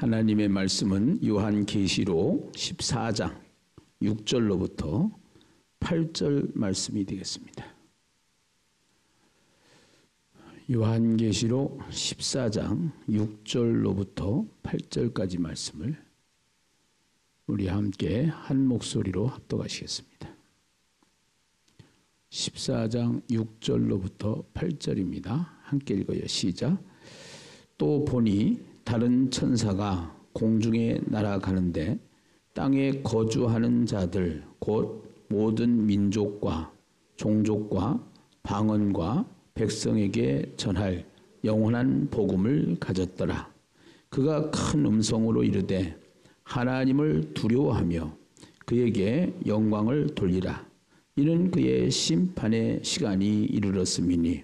하나님의 말씀은 요한계시록 14장 6절로부터 8절 말씀이 되겠습니다. 요한계시록 14장 6절로부터 8절까지 말씀을 우리 함께 한 목소리로 합독하시겠습니다. 14장 6절로부터 8절입니다. 함께 읽어요. 시작. 또 보니 다른 천사가 공중에 날아가는데 땅에 거주하는 자들 곧 모든 민족과 종족과 방언과 백성에게 전할 영원한 복음을 가졌더라. 그가 큰 음성으로 이르되 하나님을 두려워하며 그에게 영광을 돌리라. 이는 그의 심판의 시간이 이르렀음이니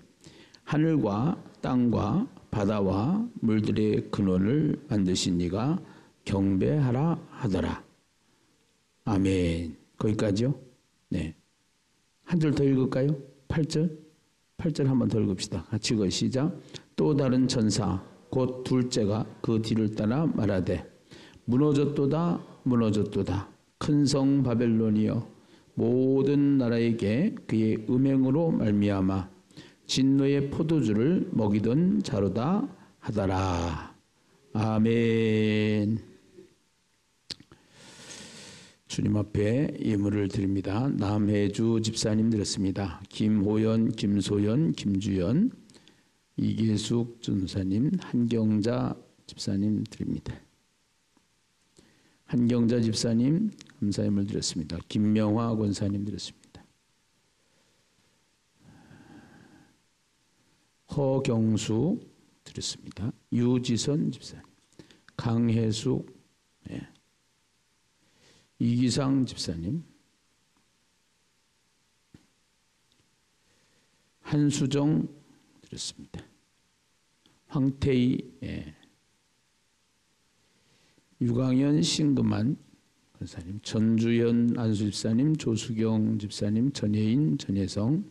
하늘과 땅과 바다와 물들의 근원을 만드신 이가 경배하라 하더라. 아멘. 거기까지요? 네. 한 절 더 읽을까요? 8절? 8절 한 번 더 읽읍시다. 같이 읽어 시작. 또 다른 천사 곧 둘째가 그 뒤를 따라 말하되 무너졌도다 무너졌도다 큰 성 바벨론이여 모든 나라에게 그의 음행으로 말미암아 진노의 포도주를 먹이던 자로다 하더라. 아멘. 주님 앞에 예물을 드립니다. 남혜주 집사님 드렸습니다. 김호연, 김소연, 김주연, 이계숙 전사님, 한경자 집사님 드립니다. 한경자 집사님 감사예물 드렸습니다. 김명화 권사님 드렸습니다. 허경수 드렸습니다. 유지선 집사님, 강혜숙, 이기상 집사님, 한수정 드렸습니다. 황태희, 유강현, 신금한 권사님, 전주연 안수 집사님, 조수경 집사님, 전혜인, 전혜성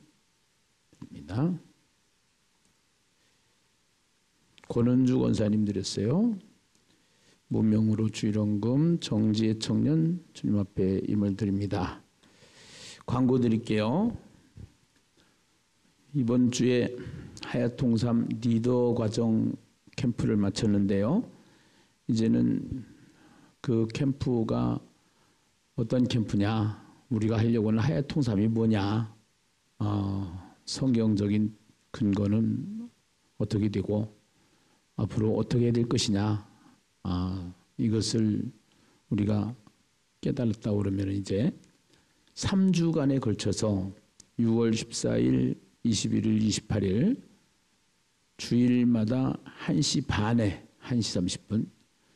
드립니다. 권은주 권사님 드렸어요. 무명으로 주일원금 정지혜 청년 주님 앞에 임을 드립니다. 광고 드릴게요. 이번 주에 하야통삼 리더 과정 캠프를 마쳤는데요. 이제는 그 캠프가 어떤 캠프냐, 우리가 하려고 하는 하야통삼이 뭐냐, 성경적인 근거는 어떻게 되고 앞으로 어떻게 될 것이냐, 이것을 우리가 깨달았다 그러면 이제 3주간에 걸쳐서 6월 14일, 21일, 28일 주일마다 1시 반에 1시 30분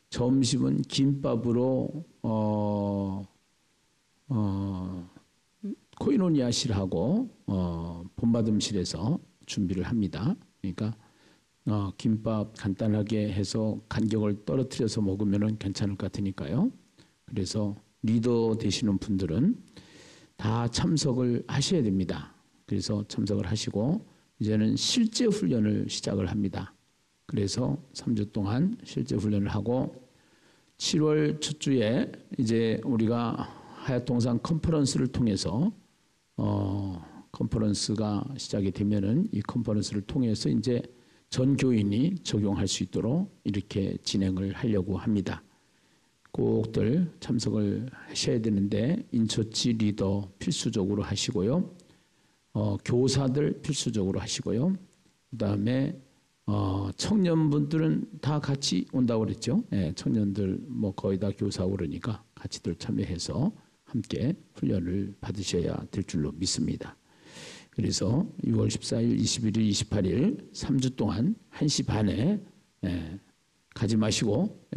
점심은 김밥으로 코이노니아실하고 본받음실에서 준비를 합니다. 그러니까 김밥 간단하게 해서 간격을 떨어뜨려서 먹으면 괜찮을 것 같으니까요. 그래서 리더 되시는 분들은 다 참석을 하셔야 됩니다. 그래서 참석을 하시고 이제는 실제 훈련을 시작을 합니다. 그래서 3주 동안 실제 훈련을 하고 7월 첫 주에 이제 우리가 하야통상 컨퍼런스를 통해서 컨퍼런스가 시작이 되면은 이 컨퍼런스를 통해서 이제 전 교인이 적용할 수 있도록 이렇게 진행을 하려고 합니다. 꼭들 참석을 하셔야 되는데 인처치 리더 필수적으로 하시고요. 교사들 필수적으로 하시고요. 그다음에 청년분들은 다 같이 온다고 그랬죠. 청년들 뭐 거의 다 교사고 그러니까 같이들 참여해서 함께 훈련을 받으셔야 될 줄로 믿습니다. 그래서 6월 14일, 21일, 28일 3주 동안 1시 반에 가지 마시고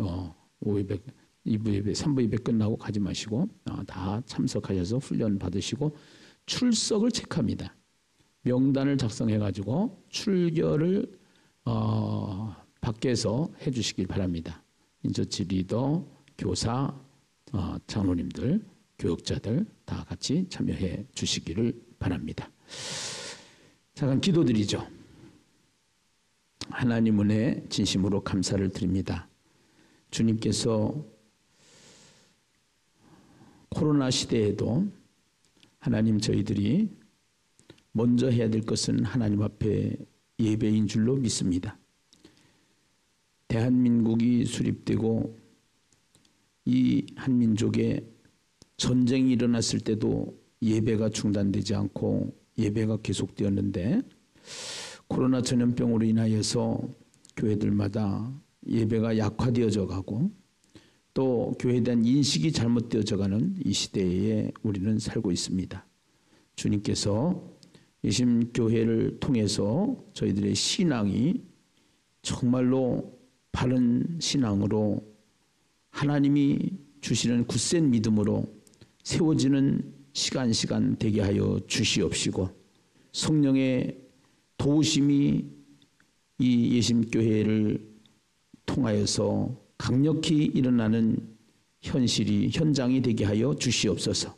오후 예배, 2부 예배, 3부 예배 끝나고 가지 마시고 다 참석하셔서 훈련 받으시고 출석을 체크합니다. 명단을 작성해가지고 출결을 밖에서 해주시길 바랍니다. 인처치 리더, 교사, 장로님들, 교육자들 다 같이 참여해 주시기를 바랍니다. 잠깐 기도드리죠. 하나님 은혜 진심으로 감사를 드립니다. 주님께서 코로나 시대에도 하나님 저희들이 먼저 해야 될 것은 하나님 앞에 예배인 줄로 믿습니다. 대한민국이 수립되고 이 한민족에 전쟁이 일어났을 때도 예배가 중단되지 않고 예배가 계속되었는데 코로나 전염병으로 인하여서 교회들마다 예배가 약화되어져 가고 또 교회에 대한 인식이 잘못되어져 가는 이 시대에 우리는 살고 있습니다. 주님께서 예심교회를 통해서 저희들의 신앙이 정말로 바른 신앙으로 하나님이 주시는 굳센 믿음으로 세워지는 시간 되게 하여 주시옵시고 성령의 도우심이 이 예심교회를 통하여서 강력히 일어나는 현장이 되게 하여 주시옵소서.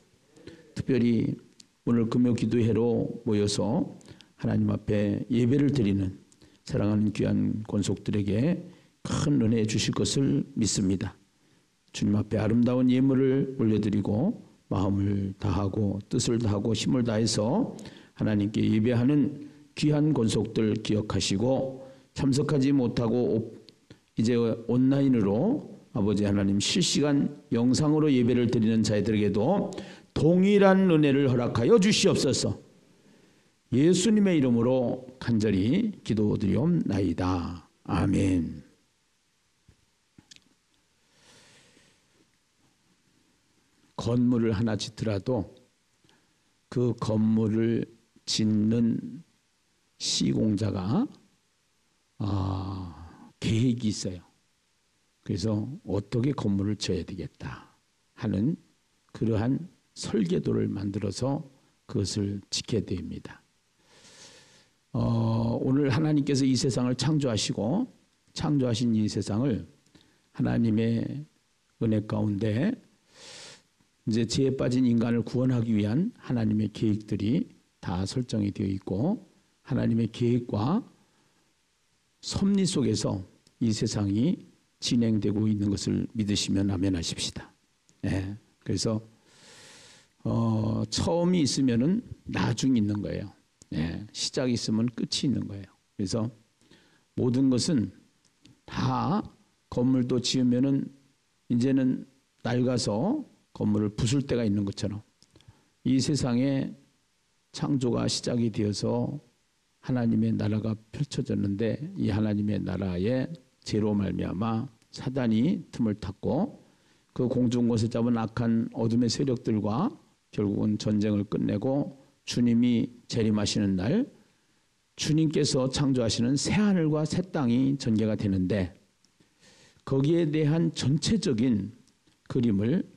특별히 오늘 금요기도회로 모여서 하나님 앞에 예배를 드리는 사랑하는 귀한 권속들에게 큰 은혜 주실 것을 믿습니다. 주님 앞에 아름다운 예물을 올려드리고 마음을 다하고 뜻을 다하고 힘을 다해서 하나님께 예배하는 귀한 권속들 기억하시고 참석하지 못하고 이제 온라인으로 아버지 하나님 실시간 영상으로 예배를 드리는 자들에게도 동일한 은혜를 허락하여 주시옵소서. 예수님의 이름으로 간절히 기도드리옵나이다. 아멘. 건물을 하나 짓더라도 그 건물을 짓는 시공자가 계획이 있어요. 그래서 어떻게 건물을 지어야 되겠다 하는 그러한 설계도를 만들어서 그것을 지켜야 됩니다. 오늘 하나님께서 이 세상을 창조하신 이 세상을 하나님의 은혜 가운데 이제 죄에 빠진 인간을 구원하기 위한 하나님의 계획들이 다 설정이 되어 있고 하나님의 계획과 섭리 속에서 이 세상이 진행되고 있는 것을 믿으시면 아멘 하십시다. 네, 그래서 처음이 있으면은 나중이 있는 거예요. 네, 시작이 있으면 끝이 있는 거예요. 그래서 모든 것은 다 건물도 지으면은 이제는 낡아서 건물을 부술 때가 있는 것처럼 이 세상에 창조가 시작이 되어서 하나님의 나라가 펼쳐졌는데 이 하나님의 나라에 죄로 말미암아 사단이 틈을 탔고 그 공중 곳에 잡은 악한 어둠의 세력들과 결국은 전쟁을 끝내고 주님이 재림하시는 날 주님께서 창조하시는 새하늘과 새 땅이 전개가 되는데 거기에 대한 전체적인 그림을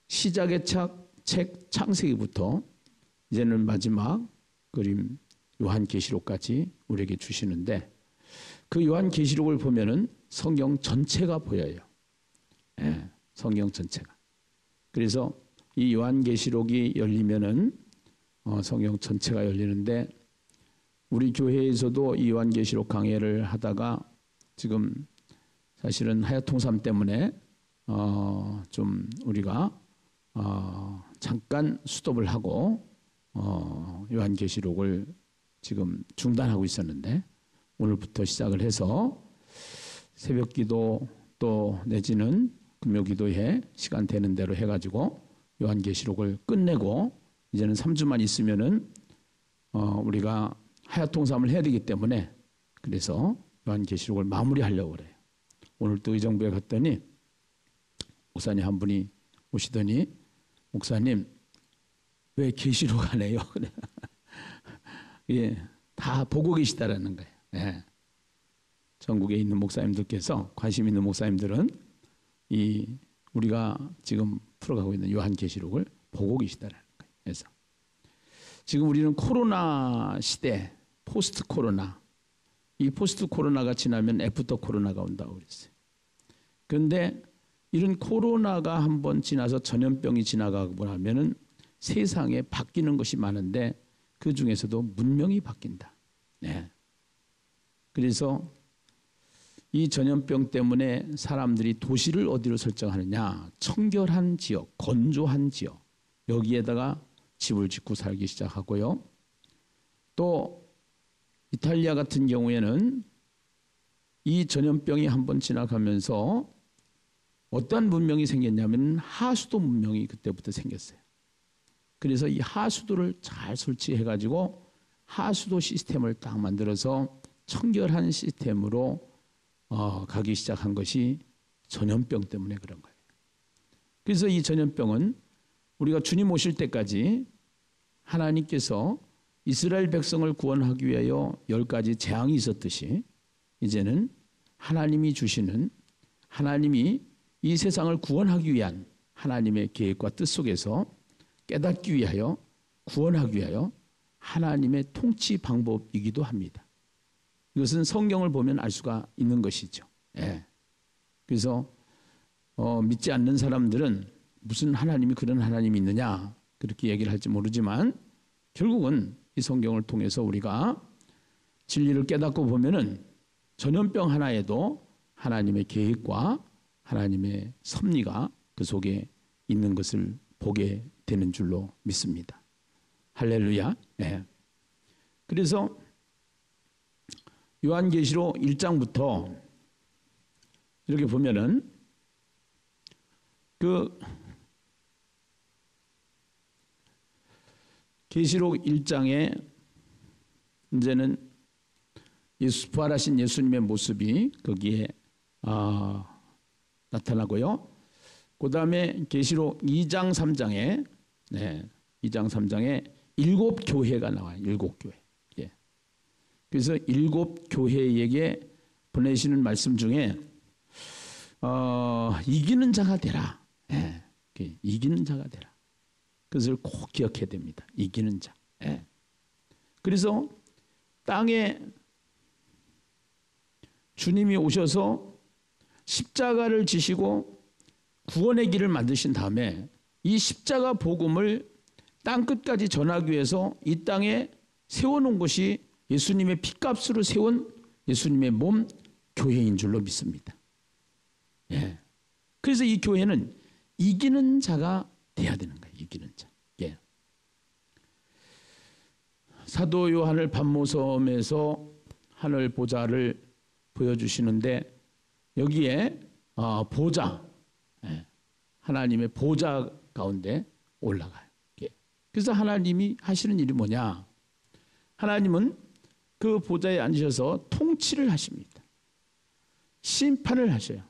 시작의 책 창세기부터 이제는 마지막 그림 요한계시록까지 우리에게 주시는데 그 요한계시록을 보면은 성경 전체가 보여요. 네, 성경 전체가. 그래서 이 요한계시록이 열리면은 성경 전체가 열리는데 우리 교회에서도 이 요한계시록 강해를 하다가 지금 사실은 하야통삼 때문에 좀 우리가 잠깐 스톱을 하고 요한계시록을 지금 중단하고 있었는데 오늘부터 시작을 해서 새벽기도 또 내지는 금요기도회 시간 되는 대로 해가지고 요한계시록을 끝내고 이제는 3주만 있으면은 우리가 하야통삼을 해야 되기 때문에 그래서 요한계시록을 마무리하려고 그래요. 오늘 또 의정부에 갔더니 목사님 한 분이 오시더니 목사님 왜 계시록 안 해요? 예, 다 보고 계시다라는 거예요. 예. 전국에 있는 목사님들께서 관심 있는 목사님들은 이 우리가 지금 풀어가고 있는 요한계시록을 보고 계시다라는 거예요. 그래서 지금 우리는 코로나 시대, 포스트 코로나, 이 포스트 코로나가 지나면 애프터 코로나가 온다고 그랬어요. 그런데 이런 코로나가 한번 지나서 전염병이 지나가고 나면은 세상에 바뀌는 것이 많은데 그 중에서도 문명이 바뀐다. 네. 그래서 이 전염병 때문에 사람들이 도시를 어디로 설정하느냐? 청결한 지역, 건조한 지역, 여기에다가 집을 짓고 살기 시작하고요. 또 이탈리아 같은 경우에는 이 전염병이 한번 지나가면서 어떠한 문명이 생겼냐면 하수도 문명이 그때부터 생겼어요. 그래서 이 하수도를 잘 설치해가지고 하수도 시스템을 딱 만들어서 청결한 시스템으로 가기 시작한 것이 전염병 때문에 그런 거예요. 그래서 이 전염병은 우리가 주님 오실 때까지 하나님께서 이스라엘 백성을 구원하기 위하여 10가지 재앙이 있었듯이 이제는 하나님이 주시는, 하나님이 이 세상을 구원하기 위한 하나님의 계획과 뜻 속에서 깨닫기 위하여, 구원하기 위하여 하나님의 통치 방법이기도 합니다. 이것은 성경을 보면 알 수가 있는 것이죠. 예. 그래서 믿지 않는 사람들은 무슨 하나님이 그런 하나님이 있느냐 그렇게 얘기를 할지 모르지만 결국은 이 성경을 통해서 우리가 진리를 깨닫고 보면은 전염병 하나에도 하나님의 계획과 하나님의 섭리가 그 속에 있는 것을 보게 되는 줄로 믿습니다. 할렐루야. 네. 그래서 요한계시록 1장부터 이렇게 보면은 그 계시록 1장에 이제는 부활하신 예수님의 모습이 거기에 나타나고요. 그 다음에 계시록 2장 3장에 2장 3장에 7교회가 나와요. 7교회. 예. 그래서 7교회에게 보내시는 말씀 중에 이기는 자가 되라. 예. 이기는 자가 되라. 그것을 꼭 기억해야 됩니다. 이기는 자. 예. 그래서 땅에 주님이 오셔서 십자가를 지시고 구원의 길을 만드신 다음에 이 십자가 복음을 땅끝까지 전하기 위해서 이 땅에 세워놓은 것이 예수님의 피값으로 세운 예수님의 몸 교회인 줄로 믿습니다. 예. 그래서 이 교회는 이기는 자가 돼야 되는 거예요. 이기는 자. 예. 사도 요한을 밤모섬에서 하늘 보좌를 보여주시는데 여기에 보좌, 하나님의 보좌 가운데 올라가요. 예. 그래서 하나님이 하시는 일이 뭐냐? 하나님은 그 보좌에 앉으셔서 통치를 하십니다. 심판을 하셔요.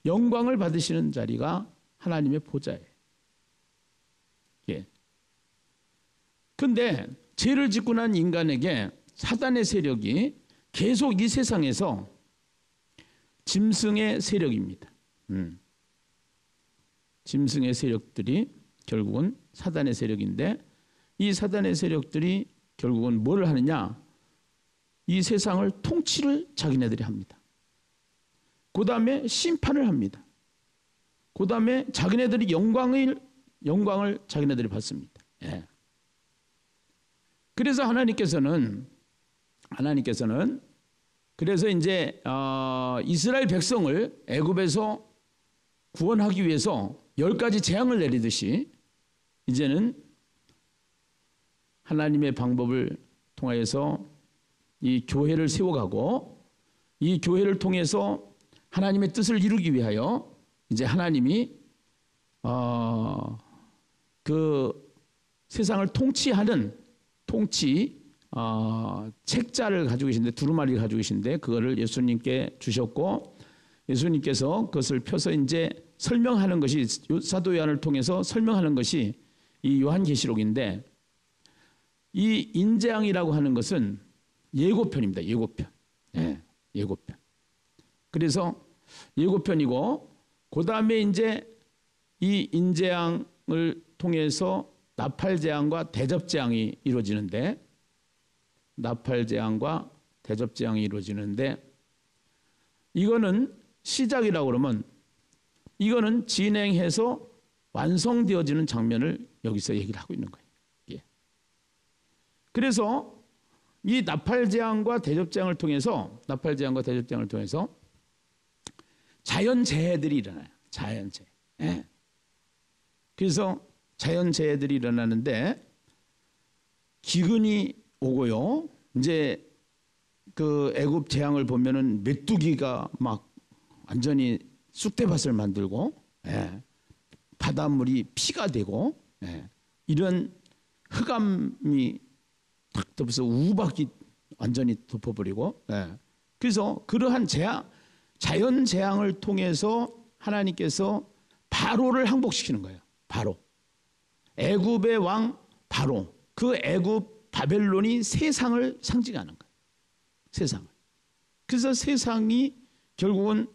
영광을 받으시는 자리가 하나님의 보좌예요. 예. 근데 죄를 짓고 난 인간에게 사단의 세력이 계속 이 세상에서 짐승의 세력입니다. 짐승의 세력들이 결국은 사단의 세력인데 이 사단의 세력들이 결국은 뭘 하느냐? 이 세상을 통치를 자기네들이 합니다. 그 다음에 심판을 합니다. 그 다음에 자기네들이 영광을 자기네들이 받습니다. 예. 그래서 하나님께서는 그래서 이제 이스라엘 백성을 애굽에서 구원하기 위해서 10가지 재앙을 내리듯이 이제는 하나님의 방법을 통하여서 이 교회를 세워가고 이 교회를 통해서 하나님의 뜻을 이루기 위하여 이제 하나님이 그 세상을 통치하는 책자를 가지고 계신데 두루마리를 가지고 계신데 그거를 예수님께 주셨고 예수님께서 그것을 펴서 이제 설명하는 것이 사도 요한을 통해서 설명하는 것이 이 요한계시록인데 이 인재앙이라고 하는 것은 예고편입니다. 예고편. 네, 예고편. 그래서 예고편이고 그 다음에 이제 이 인재앙을 통해서 나팔재앙과 대접재앙이 이루어지는데 나팔재앙과 대접재앙이 이루어지는데 이거는 시작이라고 그러면 이거는 진행해서 완성되어지는 장면을 여기서 얘기를 하고 있는 거예요. 예. 그래서 이 나팔재앙과 대접재앙을 통해서 자연재해들이 일어나요. 자연재해. 예. 그래서 자연재해들이 일어나는데 기근이 오고요. 이제 그 애굽 재앙을 보면은 메뚜기가 막 완전히 쑥대밭을 만들고, 예. 바닷물이 피가 되고, 예. 이런 흑암이 탁 덮어서 우박이 완전히 덮어버리고, 예. 그래서 그러한 자연 재앙을 통해서 하나님께서 바로를 항복시키는 거예요. 바로 애굽의 왕 바로, 그 애굽 바벨론이 세상을 상징하는 거예요. 세상을. 그래서 세상이 결국은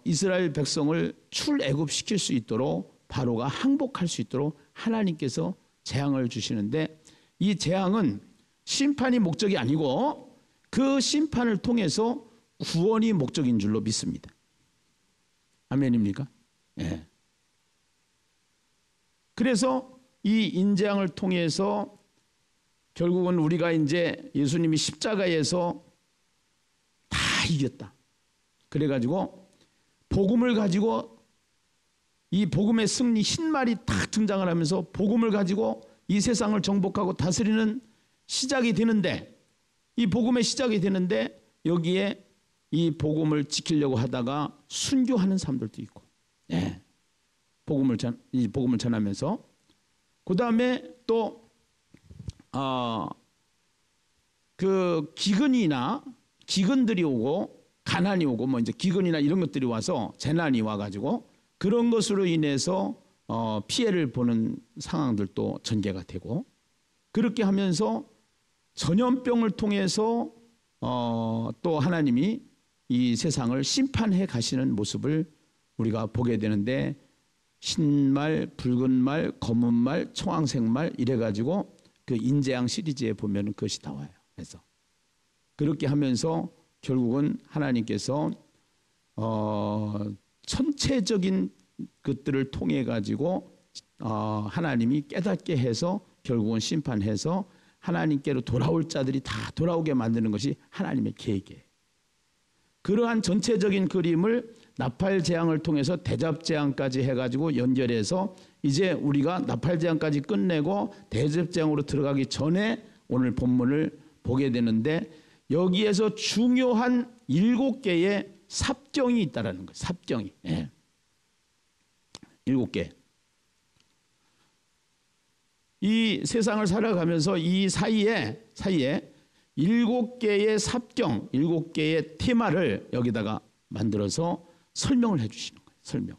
이스라엘 백성을 출애굽시킬 수 있도록 바로가 항복할 수 있도록 하나님께서 재앙을 주시는데, 이 재앙은 심판이 목적이 아니고 그 심판을 통해서 구원이 목적인 줄로 믿습니다. 아멘입니까? 예. 그래서 이 인재앙을 통해서 결국은 우리가 이제 예수님이 십자가에서 다 이겼다. 그래가지고 복음을 가지고, 이 복음의 승리 흰말이 딱 등장을 하면서 복음을 가지고 이 세상을 정복하고 다스리는 시작이 되는데, 이 복음의 시작이 되는데 여기에 이 복음을 지키려고 하다가 순교하는 사람들도 있고, 예. 복음을 전하면서, 그 다음에 또 그 기근들이 오고 가난이 오고 뭐 이제 기근이나 이런 것들이 와서 재난이 와가지고 그런 것으로 인해서 피해를 보는 상황들도 전개가 되고, 그렇게 하면서 전염병을 통해서 또 하나님이 이 세상을 심판해 가시는 모습을 우리가 보게 되는데, 흰말, 붉은말, 검은말, 청황색말 이래가지고 그 인재앙 시리즈에 보면 그것이 나와요. 그래서 그렇게 하면서 결국은 하나님께서 전체적인 것들을 통해 가지고 하나님이 깨닫게 해서 결국은 심판해서 하나님께로 돌아올 자들이 다 돌아오게 만드는 것이 하나님의 계획이에요. 그러한 전체적인 그림을 나팔재앙을 통해서 대접재앙까지 해가지고 연결해서 이제 우리가 나팔재앙까지 끝내고 대접재앙으로 들어가기 전에 오늘 본문을 보게 되는데, 여기에서 중요한 7개의 삽경이 있다라는 거예요. 삽경이. 예. 7개. 이 세상을 살아가면서 이 사이에 7개의 삽경, 7개의 테마를 여기다가 만들어서 설명을 해 주시는 거예요. 설명.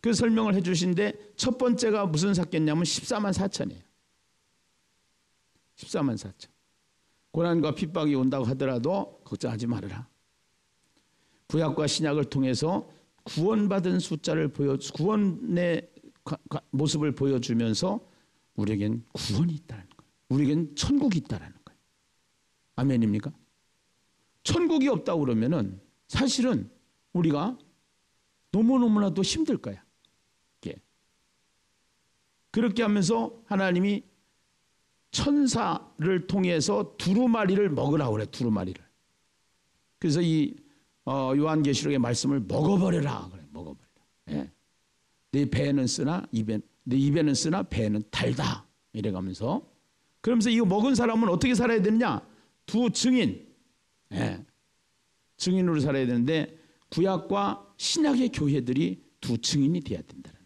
그 설명을 해 주시는데, 첫 번째가 무슨 삭겠냐면 14만 4천이에요. 14만 4천. 고난과 핍박이 온다고 하더라도 걱정하지 말아라. 구약과 신약을 통해서 구원받은 숫자를 구원의 모습을 보여주면서 우리에겐 구원이 있다는 거예요. 우리에겐 천국이 있다는 거예요. 아멘입니까? 천국이 없다고 그러면은 사실은 우리가 너무너무나도 힘들 거야. 그렇게 하면서 하나님이 천사를 통해서 두루마리를 먹으라고 그래. 두루마리를. 그래서 이 요한계시록의 말씀을 먹어버려라 그래. 먹어버려라. 예. 내 배에는 쓰나 내 입에는 쓰나 배에는 달다. 이래가면서, 그러면서 이거 먹은 사람은 어떻게 살아야 되느냐? 두 증인. 예. 증인으로 살아야 되는데, 구약과 신약의 교회들이 두 증인이 돼야 된다는 거예요.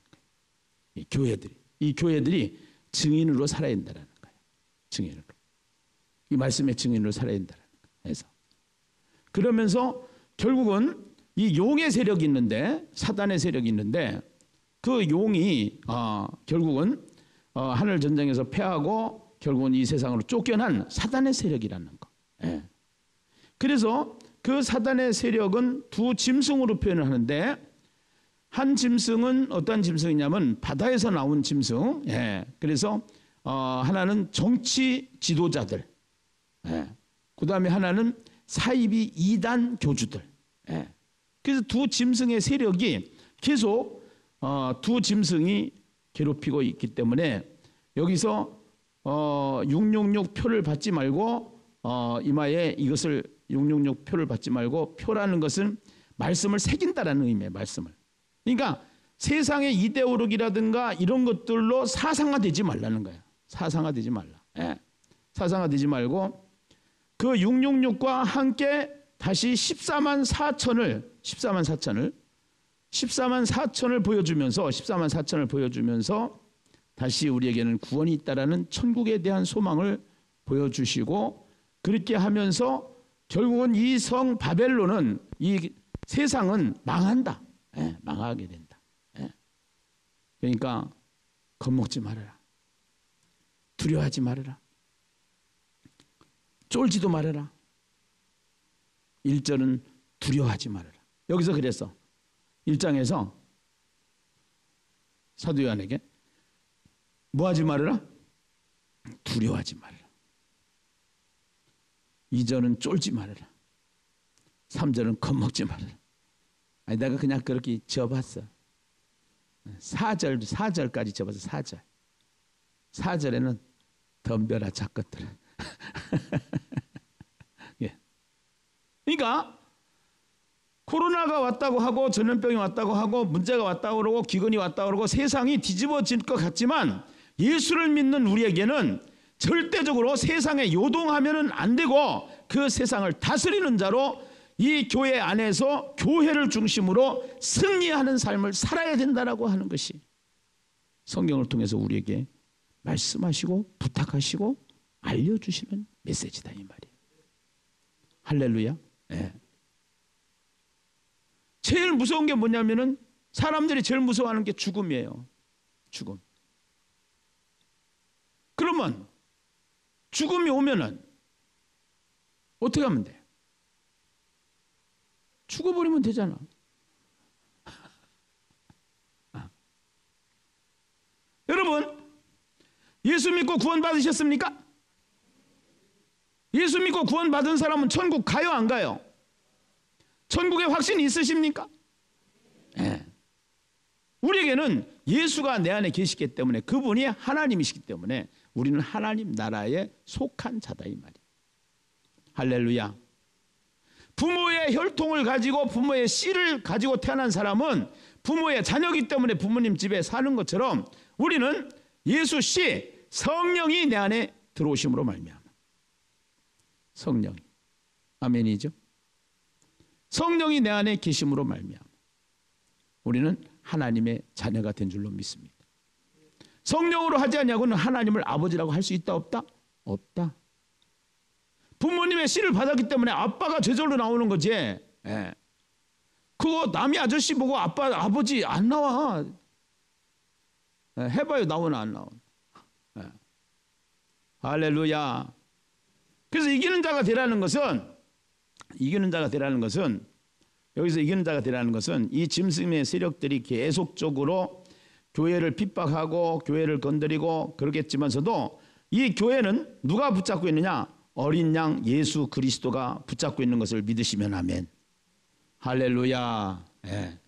이 교회들이 증인으로 살아야 된다는 거예요. 증인으로. 이 말씀의 증인으로 살아야 된다는 거예요. 그래서 그러면서 결국은 이 용의 세력이 있는데, 사단의 세력이 있는데, 그 용이 결국은 하늘 전쟁에서 패하고 결국은 이 세상으로 쫓겨난 사단의 세력이라는 거. 예. 그래서 그 사단의 세력은 두 짐승으로 표현을 하는데, 한 짐승은 어떤 짐승이냐면 바다에서 나온 짐승. 예. 그래서 하나는 정치 지도자들. 예. 그 다음에 하나는 사이비 이단 교주들. 예. 그래서 두 짐승의 세력이 계속 두 짐승이 괴롭히고 있기 때문에 여기서 666 표를 받지 말고 이마에 이것을 666 표를 받지 말고 표라는 것은 말씀을 새긴다라는 의미예요. 말씀을. 그러니까 세상의 이데올로기라든가 이런 것들로 사상화되지 말라는 거예요. 사상화되지 말라. 예. 사상화되지 말고 그 666과 함께 다시 14만 4천을 보여주면서 다시 우리에게는 구원이 있다라는 천국에 대한 소망을 보여주시고 그렇게 하면서 결국은 이 성 바벨론은 이 세상은 망한다. 예, 망하게 된다. 예. 그러니까 겁먹지 말아라. 두려워하지 말아라. 쫄지도 말아라. 1절은 두려워하지 말아라. 여기서 그랬어. 1장에서 사도 요한에게 뭐하지 말아라? 두려워하지 말아라. 2절은 쫄지 말아라. 3절은 겁먹지 말아라. 아니, 내가 그냥 그렇게 지어봤어. 4절까지 지어봤어. 4절. 4절에는 덤벼라 작것들아. 예. 그러니까 코로나가 왔다고 하고 전염병이 왔다고 하고 문제가 왔다고 그러고 기근이 왔다고 그러고 세상이 뒤집어질 것 같지만 예수를 믿는 우리에게는 절대적으로 세상에 요동하면 안 되고 그 세상을 다스리는 자로 이 교회 안에서 교회를 중심으로 승리하는 삶을 살아야 된다라고 하는 것이 성경을 통해서 우리에게 말씀하시고 부탁하시고 알려주시는 메시지다 이 말이에요. 할렐루야. 네. 제일 무서운 게 뭐냐면은 사람들이 제일 무서워하는 게 죽음이에요. 죽음. 그러면 죽음이 오면은 어떻게 하면 돼? 죽어버리면 되잖아. 여러분, 예수 믿고 구원 받으셨습니까? 예수 믿고 구원 받은 사람은 천국 가요, 안 가요? 천국에 확신이 있으십니까? 네. 우리에게는 예수가 내 안에 계시기 때문에 그분이 하나님이시기 때문에 우리는 하나님 나라에 속한 자다 이 말이에요. 할렐루야. 부모의 혈통을 가지고 부모의 씨를 가지고 태어난 사람은 부모의 자녀이기 때문에 부모님 집에 사는 것처럼 우리는 예수 씨 성령이 내 안에 들어오심으로 말미암아. 성령이. 아멘이죠. 성령이 내 안에 계심으로 말미암아. 우리는 하나님의 자녀가 된 줄로 믿습니다. 성령으로 하지 않냐고는 하나님을 아버지라고 할 수 있다 없다? 없다. 부모님의 씨를 받았기 때문에 아빠가 저절로 나오는 거지. 예. 그거 남의 아저씨 보고 아빠 아버지 안 나와. 예. 해봐요. 나오나 안 나오나. 예. 할렐루야. 그래서 이기는 자가 되라는 것은 여기서 이기는 자가 되라는 것은 이 짐승의 세력들이 계속적으로 교회를 핍박하고 교회를 건드리고 그러겠지만서도 이 교회는 누가 붙잡고 있느냐? 어린 양 예수 그리스도가 붙잡고 있는 것을 믿으시면 아멘. 할렐루야. 예.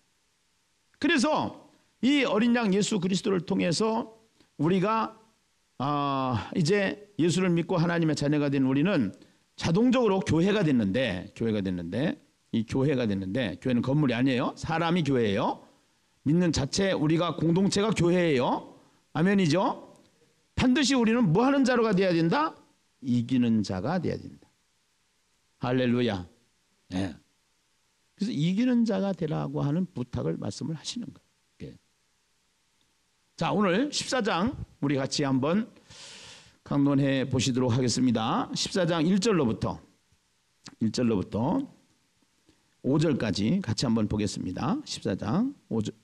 그래서 이 어린 양 예수 그리스도를 통해서 우리가 이제 예수를 믿고 하나님의 자녀가 된 우리는 자동적으로 교회가 됐는데 이 교회가 됐는데 교회는 건물이 아니에요. 사람이 교회예요. 믿는 자체 우리가 공동체가 교회예요. 아멘이죠. 반드시 우리는 뭐 하는 자로가 돼야 된다? 이기는 자가 돼야 된다. 할렐루야. 네. 그래서 이기는 자가 되라고 하는 부탁을 말씀을 하시는 거예요. 네. 자, 오늘 14장 우리 같이 한번 강론해 보시도록 하겠습니다. 14장 1절로부터 5절까지 같이 한번 보겠습니다. 14장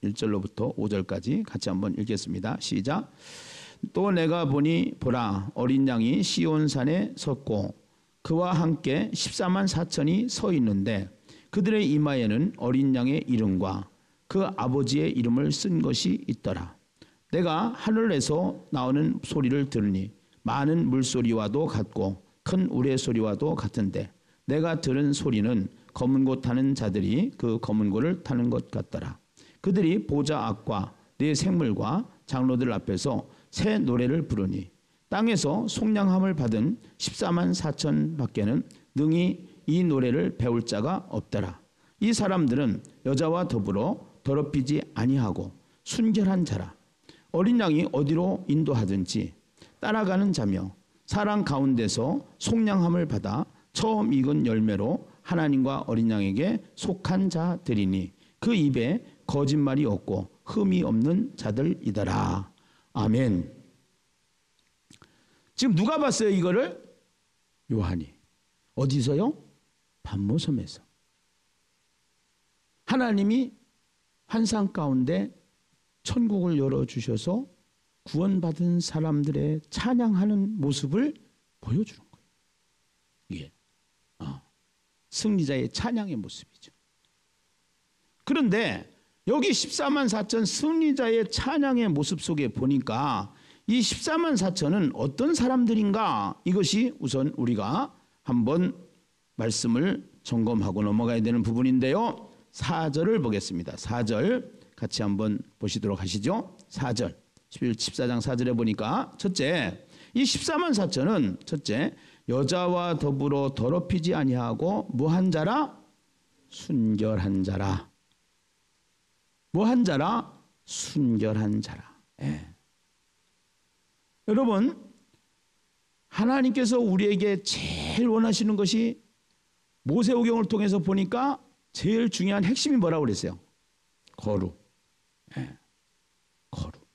1절로부터 5절까지 같이 한번 읽겠습니다. 시작. 또 내가 보니 보라 어린 양이 시온산에 섰고 그와 함께 14만 4천이 서 있는데 그들의 이마에는 어린 양의 이름과 그 아버지의 이름을 쓴 것이 있더라. 내가 하늘에서 나오는 소리를 들으니 많은 물소리와도 같고 큰 우레소리와도 같은데 내가 들은 소리는 검은 고 타는 자들이 그 검은 고를 타는 것 같더라. 그들이 보좌 앞과 네 생물과 장로들 앞에서 새 노래를 부르니 땅에서 속량함을 받은 14만 4천 밖에는 능히 이 노래를 배울 자가 없더라. 이 사람들은 여자와 더불어 더럽히지 아니하고 순결한 자라. 어린 양이 어디로 인도하든지 따라가는 자며 사람 가운데서 속량함을 받아 처음 익은 열매로 하나님과 어린 양에게 속한 자들이니 그 입에 거짓말이 없고 흠이 없는 자들이더라. 아멘. 지금 누가 봤어요 이거를? 요한이. 어디서요? 반모섬에서. 하나님이 환상 가운데 천국을 열어주셔서 구원받은 사람들의 찬양하는 모습을 보여주는 거예요. 이게 승리자의 찬양의 모습이죠. 그런데 여기 14만 4천 승리자의 찬양의 모습 속에 보니까 이 14만 4천은 어떤 사람들인가? 이것이 우선 우리가 한번 말씀을 점검하고 넘어가야 되는 부분인데요. 4절을 보겠습니다. 4절 같이 한번 보시도록 하시죠. 4절 14장 4절에 보니까 첫째, 이 14만 4천은 첫째, 여자와 더불어 더럽히지 아니하고 뭐한 자라? 순결한 자라. 뭐한 자라? 순결한 자라. 예. 여러분, 하나님께서 우리에게 제일 원하시는 것이 모세오경을 통해서 보니까 제일 중요한 핵심이 뭐라고 그랬어요? 거룩. 예. 거룩.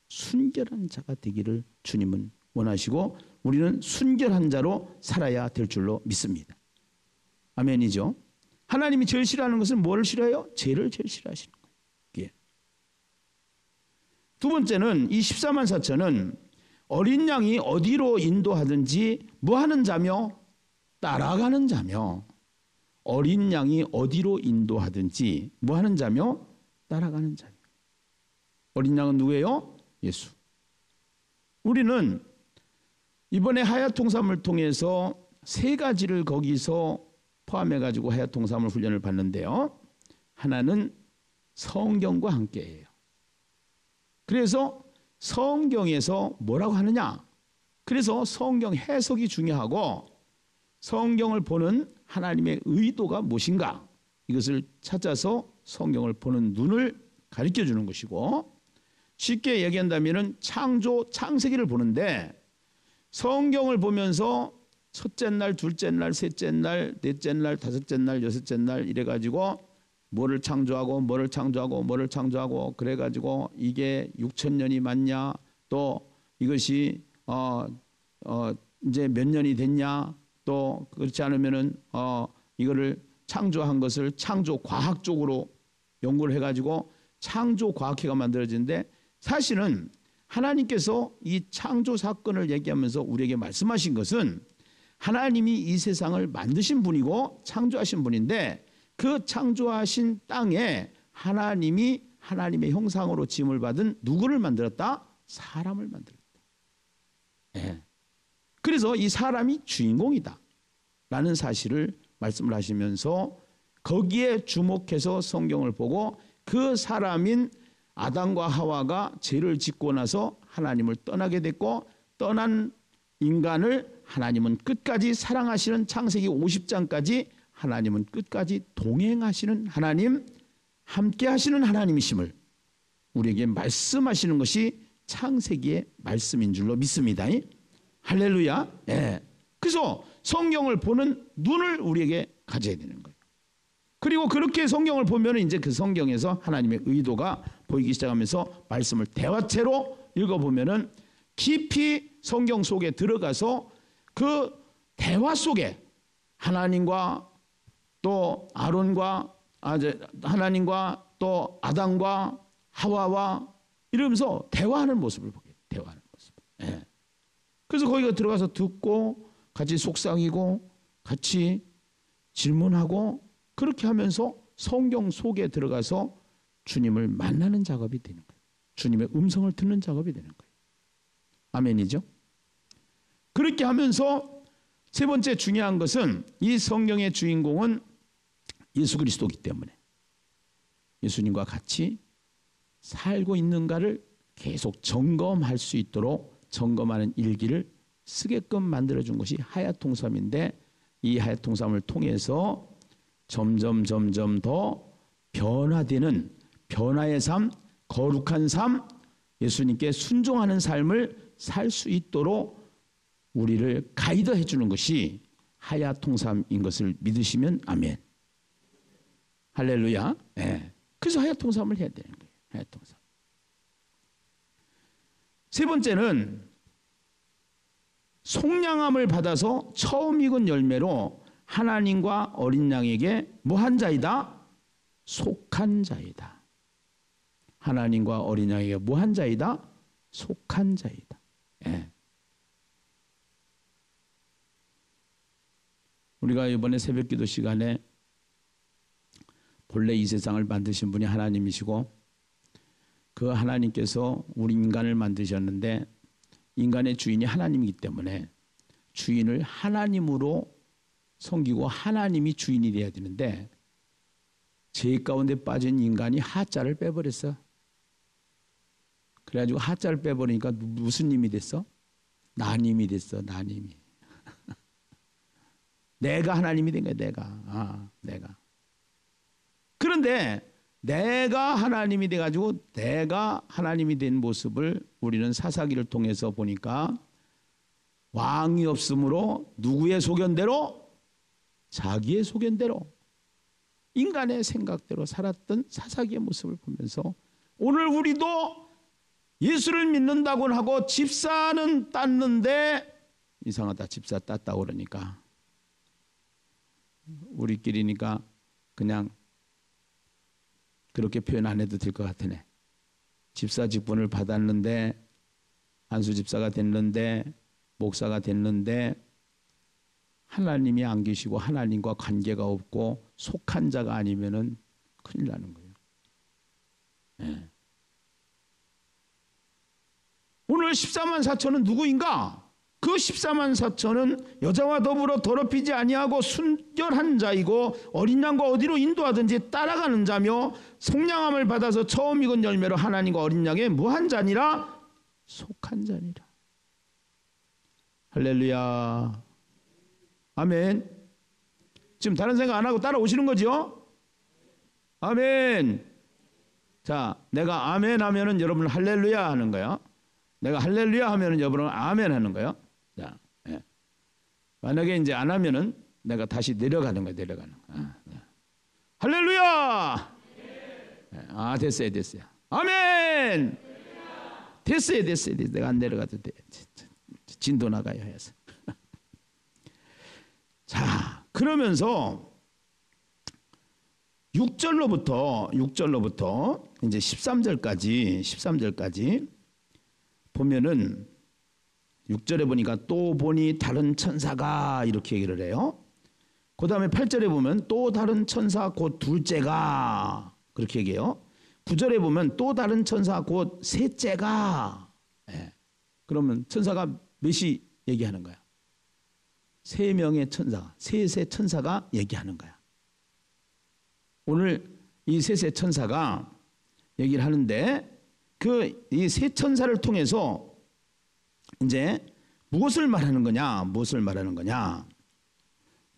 순결한 자가 되기를 주님은 원하시고 우리는 순결한 자로 살아야 될 줄로 믿습니다. 아멘이죠. 하나님이 제일 싫어하는 것은 뭐를 싫어해요? 죄를 제일 싫어하시는 거예요. 예. 두 번째는 이 14만 4천은 어린 양이 어디로 인도하든지 뭐하는 자며 따라가는 자며 어린 양이 어디로 인도하든지 뭐하는 자며 따라가는 자며. 어린 양은 누구예요? 예수. 우리는 이번에 하야통삼을 통해서 세 가지를 거기서 포함해가지고 하야통삼을 훈련을 받는데요. 하나는 성경과 함께해요. 그래서 성경에서 뭐라고 하느냐? 그래서 성경 해석이 중요하고 성경을 보는 하나님의 의도가 무엇인가? 이것을 찾아서 성경을 보는 눈을 가르쳐 주는 것이고 쉽게 얘기한다면 창세기를 보는데 성경을 보면서 첫째 날, 둘째 날, 셋째 날, 넷째 날, 다섯째 날, 여섯째 날 이래가지고 뭐를 창조하고 뭐를 창조하고 뭐를 창조하고 그래가지고 이게 6,000년이 맞냐 또 이것이 이제 몇 년이 됐냐 또 그렇지 않으면은 이거를 창조한 것을 창조 과학적으로 연구를 해가지고 창조 과학회가 만들어지는데 사실은 하나님께서 이 창조 사건을 얘기하면서 우리에게 말씀하신 것은 하나님이 이 세상을 만드신 분이고 창조하신 분인데 그 창조하신 땅에 하나님이 하나님의 형상으로 지음을 받은 누구를 만들었다? 사람을 만들었다. 네. 그래서 이 사람이 주인공이다 라는 사실을 말씀을 하시면서 거기에 주목해서 성경을 보고 그 사람인 아담과 하와가 죄를 짓고 나서 하나님을 떠나게 됐고 떠난 인간을 하나님은 끝까지 사랑하시는 창세기 50장까지 하나님은 끝까지 동행하시는 하나님, 함께 하시는 하나님이심을 우리에게 말씀하시는 것이 창세기의 말씀인 줄로 믿습니다. 할렐루야. 네. 그래서 성경을 보는 눈을 우리에게 가져야 되는 거예요. 그리고 그렇게 성경을 보면 이제 그 성경에서 하나님의 의도가 보이기 시작하면서 말씀을 대화체로 읽어보면은 깊이 성경 속에 들어가서 그 대화 속에 하나님과 또 아론과 하나님과 또 아담과 하와와 이러면서 대화하는 모습을 보게 돼요. 대화하는 모습. 예. 그래서 거기가 들어가서 듣고 같이 속삭이고 같이 질문하고 그렇게 하면서 성경 속에 들어가서 주님을 만나는 작업이 되는 거예요. 주님의 음성을 듣는 작업이 되는 거예요. 아멘이죠? 그렇게 하면서 세 번째 중요한 것은 이 성경의 주인공은 예수 그리스도이기 때문에 예수님과 같이 살고 있는가를 계속 점검할 수 있도록 점검하는 일기를 쓰게끔 만들어준 것이 하야통삼인데, 이 하야통삼을 통해서 점점 더 변화되는 변화의 삶, 거룩한 삶, 예수님께 순종하는 삶을 살 수 있도록 우리를 가이드해 주는 것이 하야통삼인 것을 믿으시면 아멘. 할렐루야. 네. 그래서 하야통삼을 해야 되는 거예요. 하야통삼. 세 번째는 속량함을 받아서 처음 익은 열매로 하나님과 어린 양에게 뭐한 자이다? 속한 자이다. 하나님과 어린 양에게 뭐한 자이다? 속한 자이다. 예. 우리가 이번에 새벽기도 시간에 본래 이 세상을 만드신 분이 하나님이시고, 그 하나님께서 우리 인간을 만드셨는데 인간의 주인이 하나님이기 때문에 주인을 하나님으로 섬기고 하나님이 주인이 되어야 되는데, 죄 가운데 빠진 인간이 하자를 빼버렸어. 그래가지고 하자를 빼버리니까 무슨 님이 됐어? 나님이 됐어. 나님이. 내가 하나님이 된 거야. 내가. 그런데 내가 하나님이 돼가지고 내가 하나님이 된 모습을 우리는 사사기를 통해서 보니까, 왕이 없으므로 누구의 소견대로? 자기의 소견대로, 인간의 생각대로 살았던 사사기의 모습을 보면서, 오늘 우리도 예수를 믿는다고는 하고 집사는 땄는데, 이상하다, 집사 땄다고 그러니까 우리끼리니까 그냥 그렇게 표현 안 해도 될 것 같으네. 집사 직분을 받았는데, 안수 집사가 됐는데, 목사가 됐는데 하나님이 안 계시고 하나님과 관계가 없고 속한 자가 아니면은 큰일 나는 거예요. 네. 오늘 14만 4천은 누구인가? 그 14만 4천은 여자와 더불어 더럽히지 아니하고 순결한 자이고, 어린 양과 어디로 인도하든지 따라가는 자며, 속량함을 받아서 처음 익은 열매로 하나님과 어린 양에 무한 자니라? 속한 자니라. 할렐루야. 아멘. 지금 다른 생각 안 하고 따라오시는 거죠? 아멘. 자, 내가 아멘 하면은 여러분 할렐루야 하는 거야. 내가 할렐루야 하면은 여러분은 아멘 하는 거예요. 자, 예. 만약에 이제 안 하면은 내가 다시 내려가는 거야. 내려가는 거야. 할렐루야. 아, 됐어요. 아멘. 됐어요. 내가 안 내려가도 돼. 진도 나가야 해서. 자, 그러면서 6절로부터 이제 13절까지 보면은, 6절에 보니까 또 보니 다른 천사가 이렇게 얘기를 해요. 그 다음에 8절에 보면 또 다른 천사 곧 둘째가 그렇게 얘기해요. 9절에 보면 또 다른 천사 곧 셋째가. 예. 그러면 천사가 몇이 얘기하는 거야? 3명의 천사가, 셋의 천사가 얘기하는 거야. 오늘 이 셋의 천사가 얘기를 하는데, 그 이 세 천사를 통해서 이제 무엇을 말하는 거냐?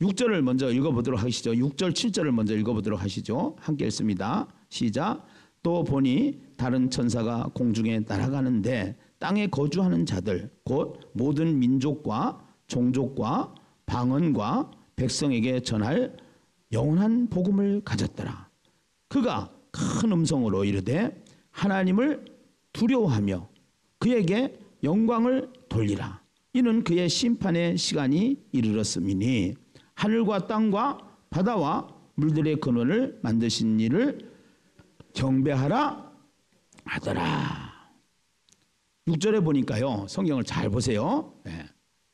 6절을 먼저 읽어보도록 하시죠. 6절, 7절을 먼저 읽어보도록 하시죠. 함께 읽습니다. 시작. 또 보니 다른 천사가 공중에 날아가는데, 땅에 거주하는 자들 곧 모든 민족과 종족과 방언과 백성에게 전할 영원한 복음을 가졌더라. 그가 큰 음성으로 이르되 하나님을 두려워하며 그에게 영광을 돌리라. 이는 그의 심판의 시간이 이르렀음이니 하늘과 땅과 바다와 물들의 근원을 만드신 이를 경배하라 하더라. 6절에 보니까요, 성경을 잘 보세요. 네.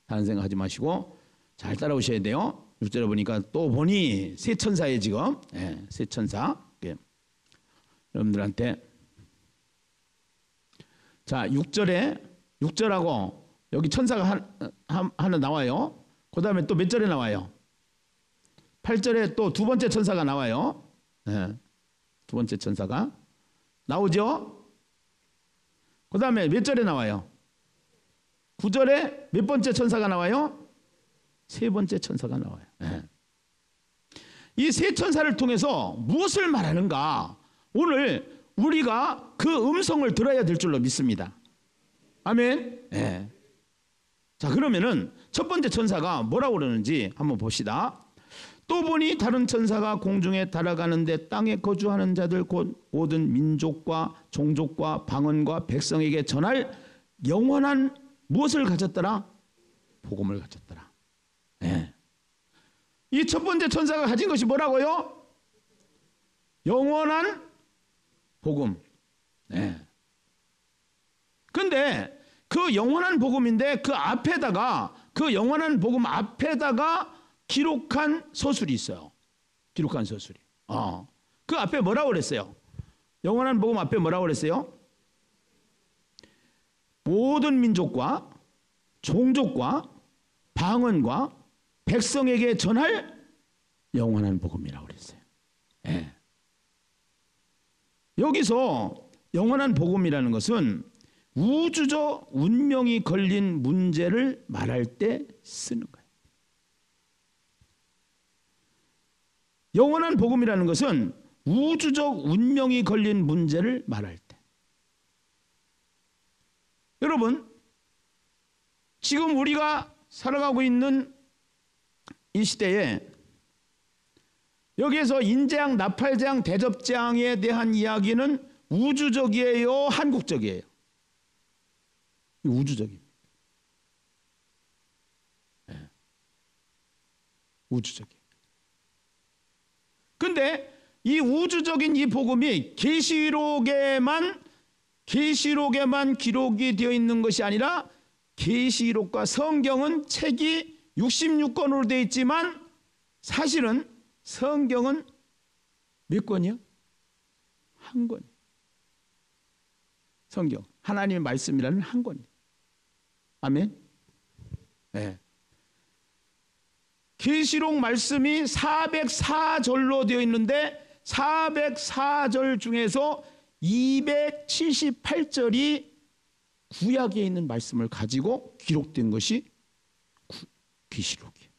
다른 생각하지 마시고 잘 따라오셔야 돼요. 6절에 보니까 또 보니 세 천사에 지금 세 천사. 여러분들한테 자 6절하고 여기 천사가 하나 나와요. 그 다음에 또 몇 절에 나와요? 8절에 또 두 번째 천사가 나와요. 두 번째 천사가 나오죠. 그 다음에 몇 절에 나와요? 9절에 몇 번째 천사가 나와요? 세 번째 천사가 나와요. 네. 이 세 천사를 통해서 무엇을 말하는가? 오늘 우리가 그 음성을 들어야 될 줄로 믿습니다. 아멘. 네. 자, 그러면은 첫 번째 천사가 뭐라고 그러는지 한번 봅시다. 또 보니 다른 천사가 공중에 달아가는데 땅에 거주하는 자들 곧 모든 민족과 종족과 방언과 백성에게 전할 영원한 무엇을 가졌더라? 복음을 가졌더라. 네. 이 첫 번째 천사가 가진 것이 뭐라고요? 영원한 복음. 네. 근데 그 영원한 복음인데 그 앞에다가, 그 영원한 복음 앞에다가 기록한 서술이 있어요. 기록한 서술이. 그 앞에 뭐라고 그랬어요? 영원한 복음 앞에 뭐라고 그랬어요? 모든 민족과 종족과 방언과 백성에게 전할 영원한 복음이라고 그랬어요. 네. 여기서 영원한 복음이라는 것은 우주적 운명이 걸린 문제를 말할 때 쓰는 거예요. 영원한 복음이라는 것은 우주적 운명이 걸린 문제를 말할 때. 여러분, 지금 우리가 살아가고 있는 이 시대에 여기에서 인재앙, 나팔재앙, 대접재앙에 대한 이야기는 우주적이에요, 한국적이에요? 우주적입니다. 네. 우주적이에요. 근데 이 우주적인 이 복음이 계시록에만 기록이 되어 있는 것이 아니라 계시록과 성경은 책이 66권으로 되어 있지만 사실은 성경은 몇 권이요? 한 권. 성경, 하나님의 말씀이라는 한 권. 아멘. 네. 계시록 말씀이 404절로 되어 있는데 404절 중에서 278절이 구약에 있는 말씀을 가지고 기록된 것이 계시록이에요.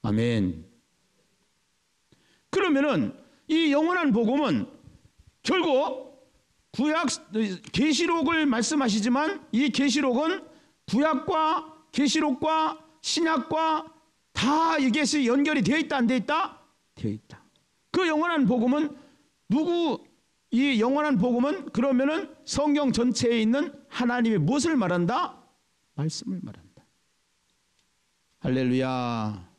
아멘. 그러면은 이 영원한 복음은 결국 구약 계시록을 말씀하시지만 이 계시록은 구약과 계시록과 신약과 다 이것이 연결이 되어 있다, 안 되어 있다? 되어 있다. 그 영원한 복음은 이 영원한 복음은 그러면은 성경 전체에 있는 하나님의 무엇을 말한다? 말씀을 말한다. 할렐루야.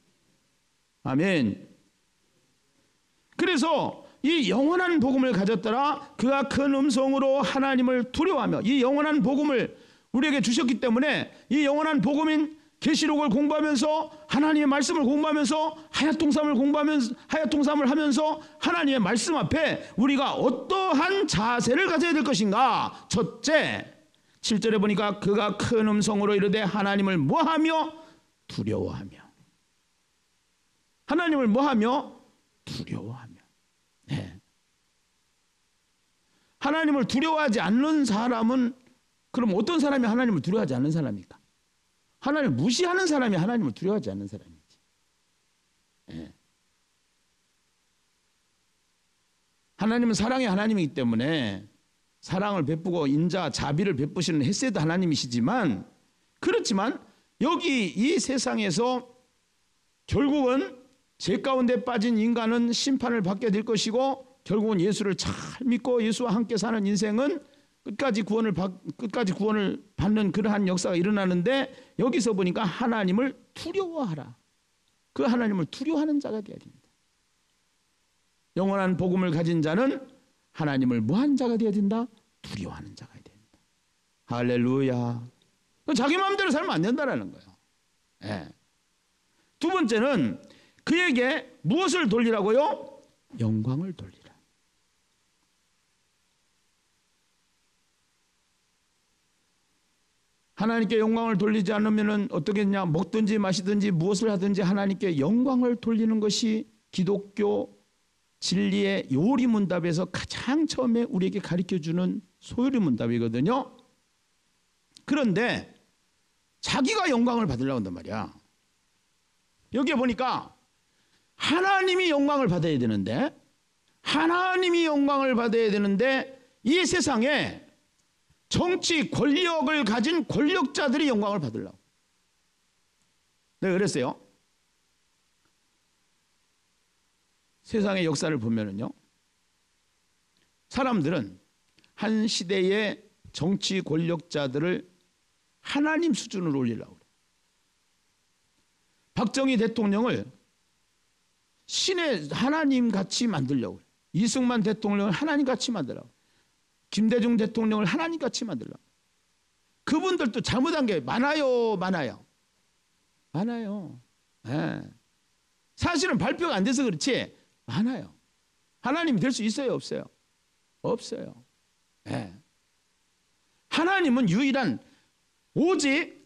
아멘. 그래서 이 영원한 복음을 가졌더라. 그가 큰 음성으로 하나님을 두려워하며, 이 영원한 복음을 우리에게 주셨기 때문에 이 영원한 복음인 계시록을 공부하면서 하나님의 말씀을 공부하면서 하야통삼을 하면서 하나님의 말씀 앞에 우리가 어떠한 자세를 가져야 될 것인가? 첫째, 7절에 보니까 그가 큰 음성으로 이르되 하나님을 뭐하며? 두려워하며. 하나님을 뭐하며? 두려워하며. 네. 하나님을 두려워하지 않는 사람은 그럼 어떤 사람이 하나님을 두려워하지 않는 사람입니까? 하나님을 무시하는 사람이 하나님을 두려워하지 않는 사람이지. 네. 하나님은 사랑의 하나님이기 때문에 사랑을 베푸고 인자, 자비를 베푸시는 헤세드 하나님이시지만, 그렇지만 여기 이 세상에서 결국은 죄 가운데 빠진 인간은 심판을 받게 될 것이고, 결국은 예수를 잘 믿고 예수와 함께 사는 인생은 끝까지 구원을 받는 그러한 역사가 일어나는데, 여기서 보니까 하나님을 두려워하라. 그 하나님을 두려워하는 자가 되어야 됩니다. 영원한 복음을 가진 자는 하나님을 뭐한 자가 되어야 된다? 두려워하는 자가 되어야 된다. 할렐루야. 자기 마음대로 살면 안 된다는 거예요. 네. 두 번째는 그에게 무엇을 돌리라고요? 영광을 돌리라. 하나님께 영광을 돌리지 않으면 어떻게 했냐? 먹든지 마시든지 무엇을 하든지 하나님께 영광을 돌리는 것이 기독교 진리의 요리문답에서 가장 처음에 우리에게 가르쳐주는 소요리문답이거든요. 그런데 자기가 영광을 받으려고 한단 말이야. 여기에 보니까 하나님이 영광을 받아야 되는데, 하나님이 영광을 받아야 되는데 이 세상에 정치 권력을 가진 권력자들이 영광을 받으려고. 내가 그랬어요. 세상의 역사를 보면은요, 사람들은 한 시대의 정치 권력자들을 하나님 수준으로 올리려고 그래요. 박정희 대통령을 신의 하나님 같이 만들려고 그래요. 이승만 대통령을 하나님 같이 만들려고. 김대중 대통령을 하나님 같이 만들려고. 그분들도 잘못한 게 많아요. 네. 사실은 발표가 안 돼서 그렇지 많아요. 하나님이 될 수 있어요, 없어요? 없어요. 네. 하나님은 유일한, 오직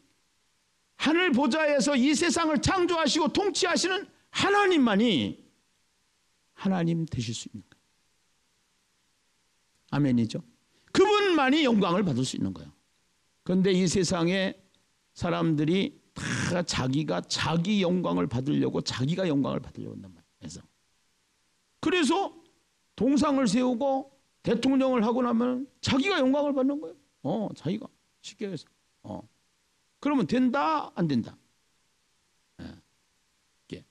하늘 보좌에서 이 세상을 창조하시고 통치하시는 하나님만이 하나님 되실 수 있는 거예요. 아멘이죠. 그분만이 영광을 받을 수 있는 거예요. 그런데 이 세상에 사람들이 다 자기가 자기 영광을 받으려고, 자기가 영광을 받으려고 한단 말이에요. 그래서 동상을 세우고 대통령을 하고 나면 자기가 영광을 받는 거예요. 자기가 쉽게 해서. 그러면 된다, 안 된다? 예.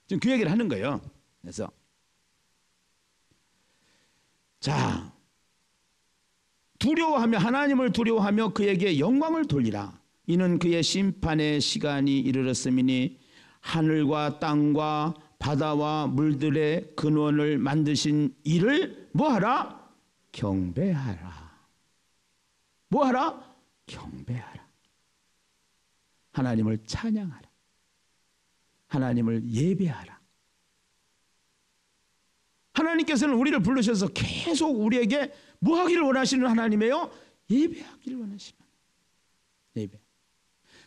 지금 그 얘기를 하는 거예요. 그래서 자, 두려워하며, 하나님을 두려워하며 그에게 영광을 돌리라. 이는 그의 심판의 시간이 이르렀음이니 하늘과 땅과 바다와 물들의 근원을 만드신 이를 뭐하라? 경배하라. 뭐하라? 경배하라. 하나님을 찬양하라. 하나님을 예배하라. 하나님께서는 우리를 부르셔서 계속 우리에게 뭐 하기를 원하시는 하나님이에요? 예배하기를 원하시는 예배.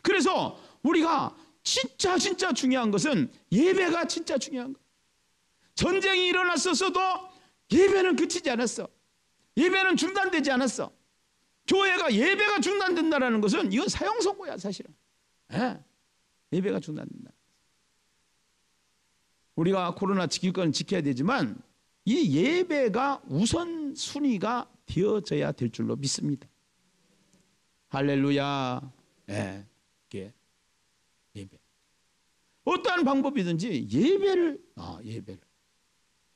그래서 우리가 진짜 중요한 것은 예배가 진짜 중요한 거예요. 전쟁이 일어났었어도 예배는 그치지 않았어. 예배는 중단되지 않았어. 교회가 예배가 중단된다는 것은 이건 사형선고야, 사실은. 예배가 중단된다. 우리가 코로나 지킬 건 지켜야 되지만 이 예배가 우선순위가 되어져야 될 줄로 믿습니다. 할렐루야. 예배. 어떠한 방법이든지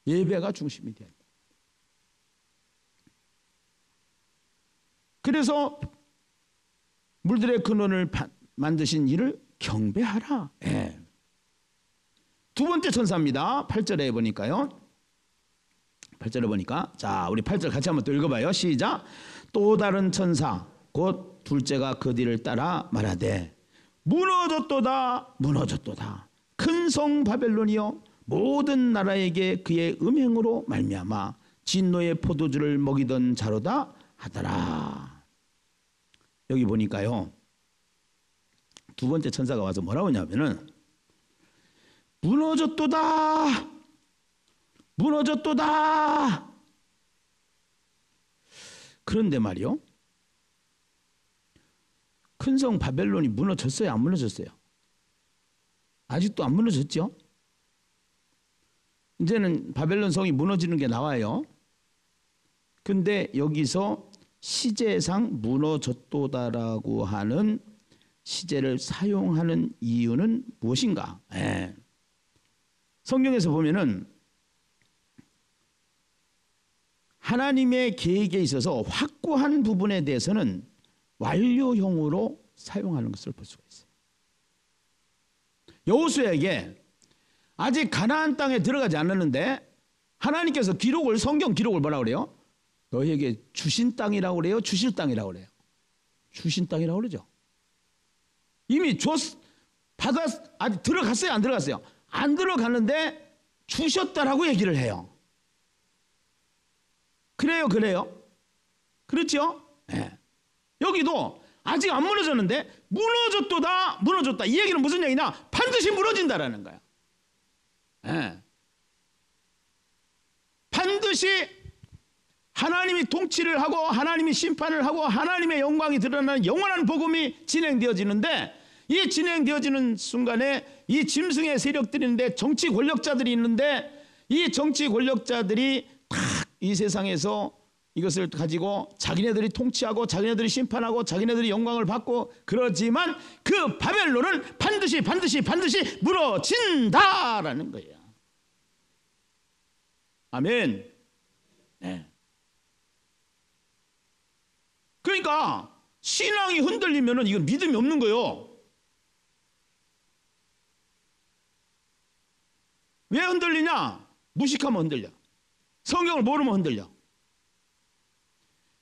예배가 중심이 돼야 된다. 그래서 물들의 근원을 만드신 이를 경배하라. 두 번째 천사입니다. 8절에 보니까요. 8절에 보니까, 자, 우리 8절 같이 한번 또 읽어봐요. 시작. 또 다른 천사 곧 둘째가 그 뒤를 따라 말하되 무너졌도다. 큰 성 바벨론이여, 모든 나라에게 그의 음행으로 말미암아 진노의 포도주를 먹이던 자로다 하더라. 여기 보니까요, 두 번째 천사가 와서 뭐라고 하냐면은 무너졌도다. 그런데 말이요, 큰 성 바벨론이 무너졌어요, 안 무너졌어요? 아직도 안 무너졌죠? 이제는 바벨론 성이 무너지는 게 나와요. 근데 여기서 시제상 무너졌도다라고 하는 시제를 사용하는 이유는 무엇인가? 성경에서 보면은 하나님의 계획에 있어서 확고한 부분에 대해서는 완료형으로 사용하는 것을 볼 수가 있어요. 여호수아에게 아직 가나안 땅에 들어가지 않았는데 하나님께서 성경 기록을 뭐라고 그래요? 너희에게 주신 땅이라고 그래요? 주실 땅이라고 그래요? 주신 땅이라고 그러죠. 이미 아직 들어갔어요, 안 들어갔어요? 안 들어갔는데 주셨다라고 얘기를 해요. 그래요? 그렇죠? 여기도 아직 안 무너졌는데 무너졌다. 이 얘기는 무슨 얘기냐? 반드시 무너진다라는 거야. 반드시 하나님이 통치를 하고 하나님이 심판을 하고 하나님의 영광이 드러나는 영원한 복음이 진행되어지는데, 이 진행되어지는 순간에 이 짐승의 세력들이 있는데, 정치 권력자들이 있는데, 이 정치 권력자들이 딱 이 세상에서 이것을 가지고 자기네들이 통치하고 자기네들이 심판하고 자기네들이 영광을 받고 그러지만, 그 바벨론은 반드시 무너진다라는 거예요. 아멘. 네. 그러니까 신앙이 흔들리면은 이건 믿음이 없는 거예요. 왜 흔들리냐? 무식하면 흔들려. 성경을 모르면 흔들려.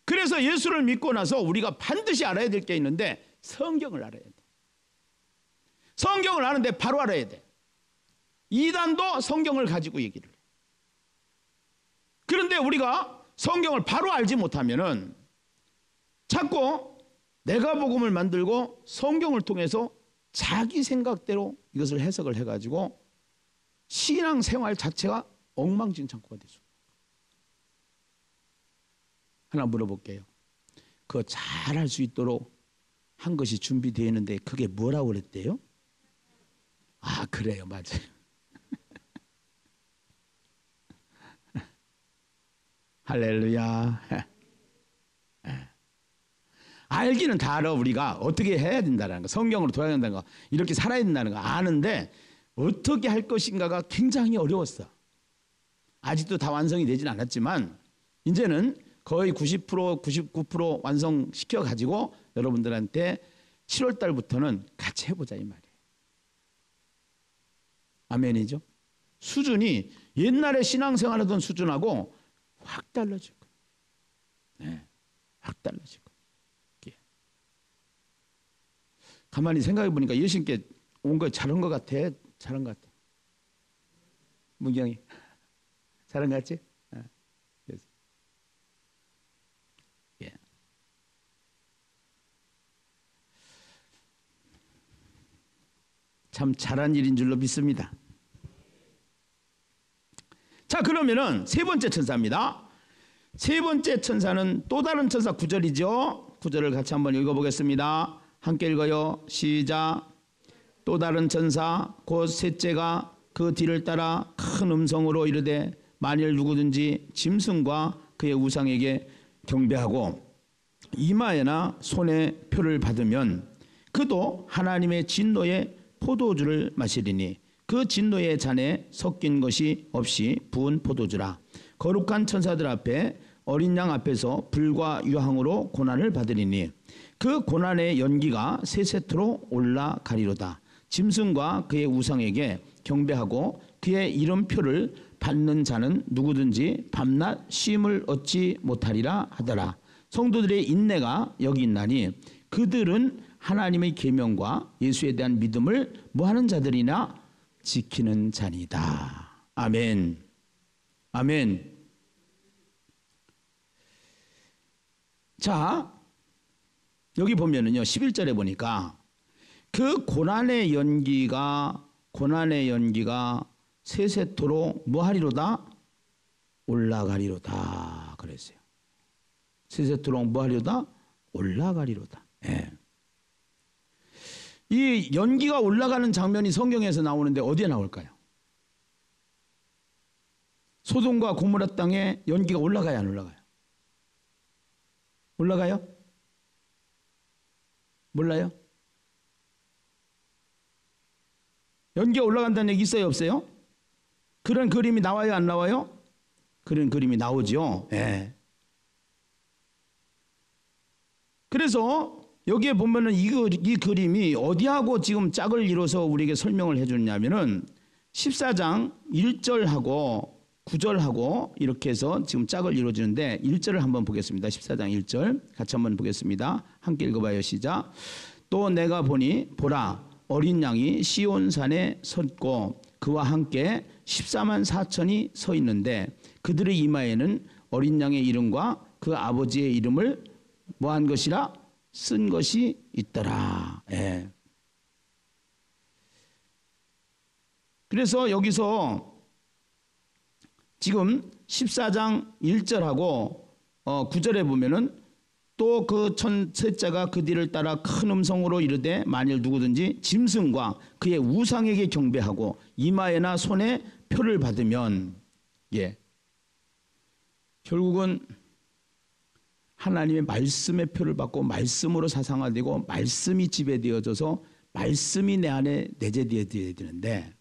그래서 예수를 믿고 나서 우리가 반드시 알아야 될 게 있는데, 성경을 알아야 돼. 성경을 아는데 바로 알아야 돼. 이단도 성경을 가지고 얘기를 해. 그런데 우리가 성경을 바로 알지 못하면은 자꾸 내가 복음을 만들고 성경을 통해서 자기 생각대로 이것을 해석을 해가지고 신앙생활 자체가 엉망진창고가 되죠. 하나 물어볼게요. 그거 잘할 수 있도록 한 것이 준비되어 있는데 그게 뭐라고 그랬대요? 아, 그래요. 맞아요. 할렐루야. 알기는 다 알아. 우리가 어떻게 해야 된다는 거, 성경으로 돌아야 된다는 거, 이렇게 살아야 된다는 거 아는데 어떻게 할 것인가가 굉장히 어려웠어. 아직도 다 완성이 되진 않았지만 이제는 거의 90%, 99% 완성시켜 가지고 여러분들한테 7월 달부터는 같이 해보자 이 말이에요. 아멘이죠? 수준이 옛날에 신앙생활하던 수준하고 확 달라질 거예요. 네, 확 달라질 거예요. 가만히 생각해 보니까 예수님께 온 거 잘한 것 같아. 잘한 것 같아. 문경이 잘한 것 같지? 예. 참 잘한 일인 줄로 믿습니다. 자, 그러면은 세 번째 천사입니다. 세 번째 천사는 또 다른 천사 9절이죠. 9절을 같이 한번 읽어보겠습니다. 함께 읽어요. 시작. 또 다른 천사 곧 셋째가 그 뒤를 따라 큰 음성으로 이르되 만일 누구든지 짐승과 그의 우상에게 경배하고 이마에나 손에 표를 받으면 그도 하나님의 진노의 포도주를 마시리니 그 진노의 잔에 섞인 것이 없이 부은 포도주라. 거룩한 천사들 앞에 어린 양 앞에서 불과 유황으로 고난을 받으리니 그 고난의 연기가 세세토로 올라가리로다. 짐승과 그의 우상에게 경배하고 그의 이름표를 받는 자는 누구든지 밤낮 쉼을 얻지 못하리라 하더라. 성도들의 인내가 여기 있나니 그들은 하나님의 계명과 예수에 대한 믿음을 뭐하는 자들이나 지키는 자니다. 아멘. 아멘. 자, 여기 보면은요 11절에 보니까 그 고난의 연기가 세세토로 뭐하리로다? 올라가리로다 그랬어요. 세세토로 뭐하리로다? 올라가리로다. 예. 이 연기가 올라가는 장면이 성경에서 나오는데 어디에 나올까요? 소돔과 고모라 땅에 연기가 올라가요, 안 올라가요? 올라가요? 몰라요? 연기가 올라간다는 얘기 있어요, 없어요? 그런 그림이 나와요, 안 나와요? 그런 그림이 나오죠. 예. 그래서 여기에 보면은 이 그림이 어디하고 지금 짝을 이뤄서 우리에게 설명을 해주냐면은 14장 1절하고 9절하고 이렇게 해서 지금 짝을 이루어지는데 1절을 한번 보겠습니다. 14장 1절 같이 한번 보겠습니다. 함께 읽어봐요. 시작. 또 내가 보니 보라 어린 양이 시온산에 섰고 그와 함께 14만 4천이 서 있는데 그들의 이마에는 어린 양의 이름과 그 아버지의 이름을 뭐한 것이라 쓴 것이 있더라. 예. 그래서 여기서 지금 14장 1절하고 9절에 보면은 또 그 셋째가 그 뒤를 따라 큰 음성으로 이르되 만일 누구든지 짐승과 그의 우상에게 경배하고 이마에나 손에 표를 받으면 결국은 하나님의 말씀의 표를 받고 말씀으로 사상화되고 말씀이 지배되어져서 말씀이 내 안에 내재되어야 되는데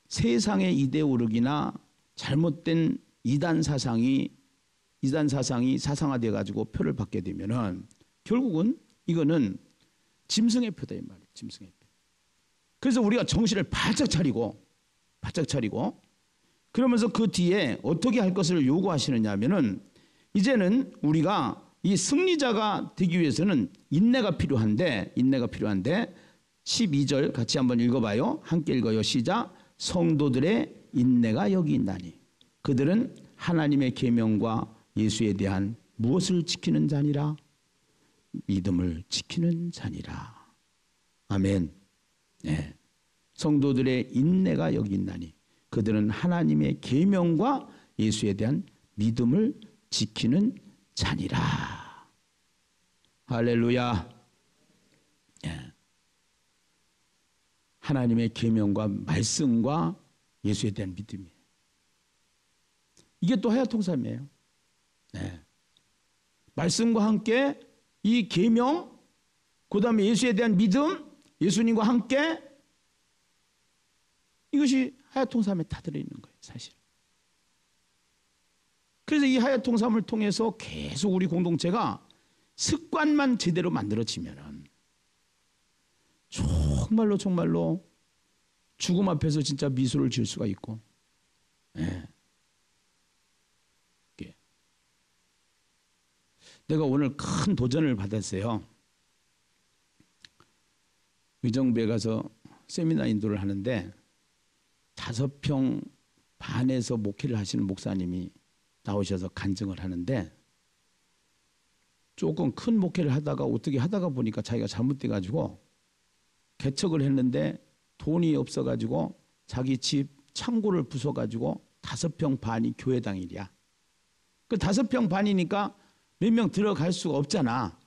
세상의 이데올로기나 잘못된 이단 사상이 사상화되어 가지고 표를 받게 되면은 결국은 이거는 짐승의 표다 이 말이에요. 짐승의 표. 그래서 우리가 정신을 바짝 차리고 그러면서 그 뒤에 어떻게 할 것을 요구하시느냐 하면은 이제는 우리가 이 승리자가 되기 위해서는 인내가 필요한데 12절 같이 한번 읽어봐요. 함께 읽어요. 시작. 성도들의 인내가 여기 있나니 그들은 하나님의 계명과 예수에 대한 무엇을 지키는 자니라? 믿음을 지키는 자니라. 아멘. 네. 성도들의 인내가 여기 있나니 그들은 하나님의 계명과 예수에 대한 믿음을 지키는 자니라. 할렐루야. 네. 하나님의 계명과 말씀과 예수에 대한 믿음이에요. 이게 또 하야통삼이에요. 네. 말씀과 함께 이 계명, 그 다음에 예수에 대한 믿음, 예수님과 함께 이것이 하야통삼에 다 들어있는 거예요, 사실. 그래서 이 하야통삼을 통해서 계속 우리 공동체가 습관만 제대로 만들어지면은 정말로 죽음 앞에서 진짜 미소를 지을 수가 있고, 네. 내가 오늘 큰 도전을 받았어요. 의정부에 가서 세미나 인도를 하는데 5평 반에서 목회를 하시는 목사님이 나오셔서 간증을 하는데 조금 큰 목회를 하다가 어떻게 하다가 보니까 자기가 잘못돼가지고 개척을 했는데 돈이 없어가지고 자기 집 창고를 부숴가지고 5평 반이 교회당일이야. 그 5평 반이니까 몇 명 들어갈 수가 없잖아.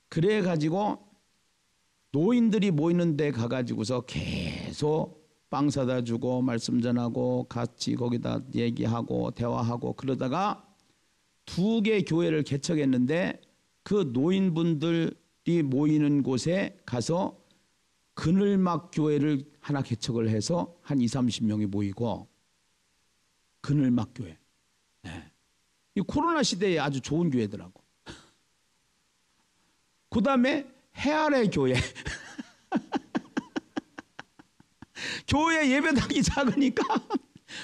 그래가지고 노인들이 모이는 데 가가지고서 계속 빵 사다 주고 말씀 전하고 같이 거기다 얘기하고 대화하고 그러다가 2개 교회를 개척했는데 그 노인분들이 모이는 곳에 가서 그늘막 교회를 하나 개척을 해서 한 20-30명이 모이고 그늘막 교회. 네. 이 코로나 시대에 아주 좋은 교회더라고. 그 다음에 해아래 교회. 교회 예배당이 작으니까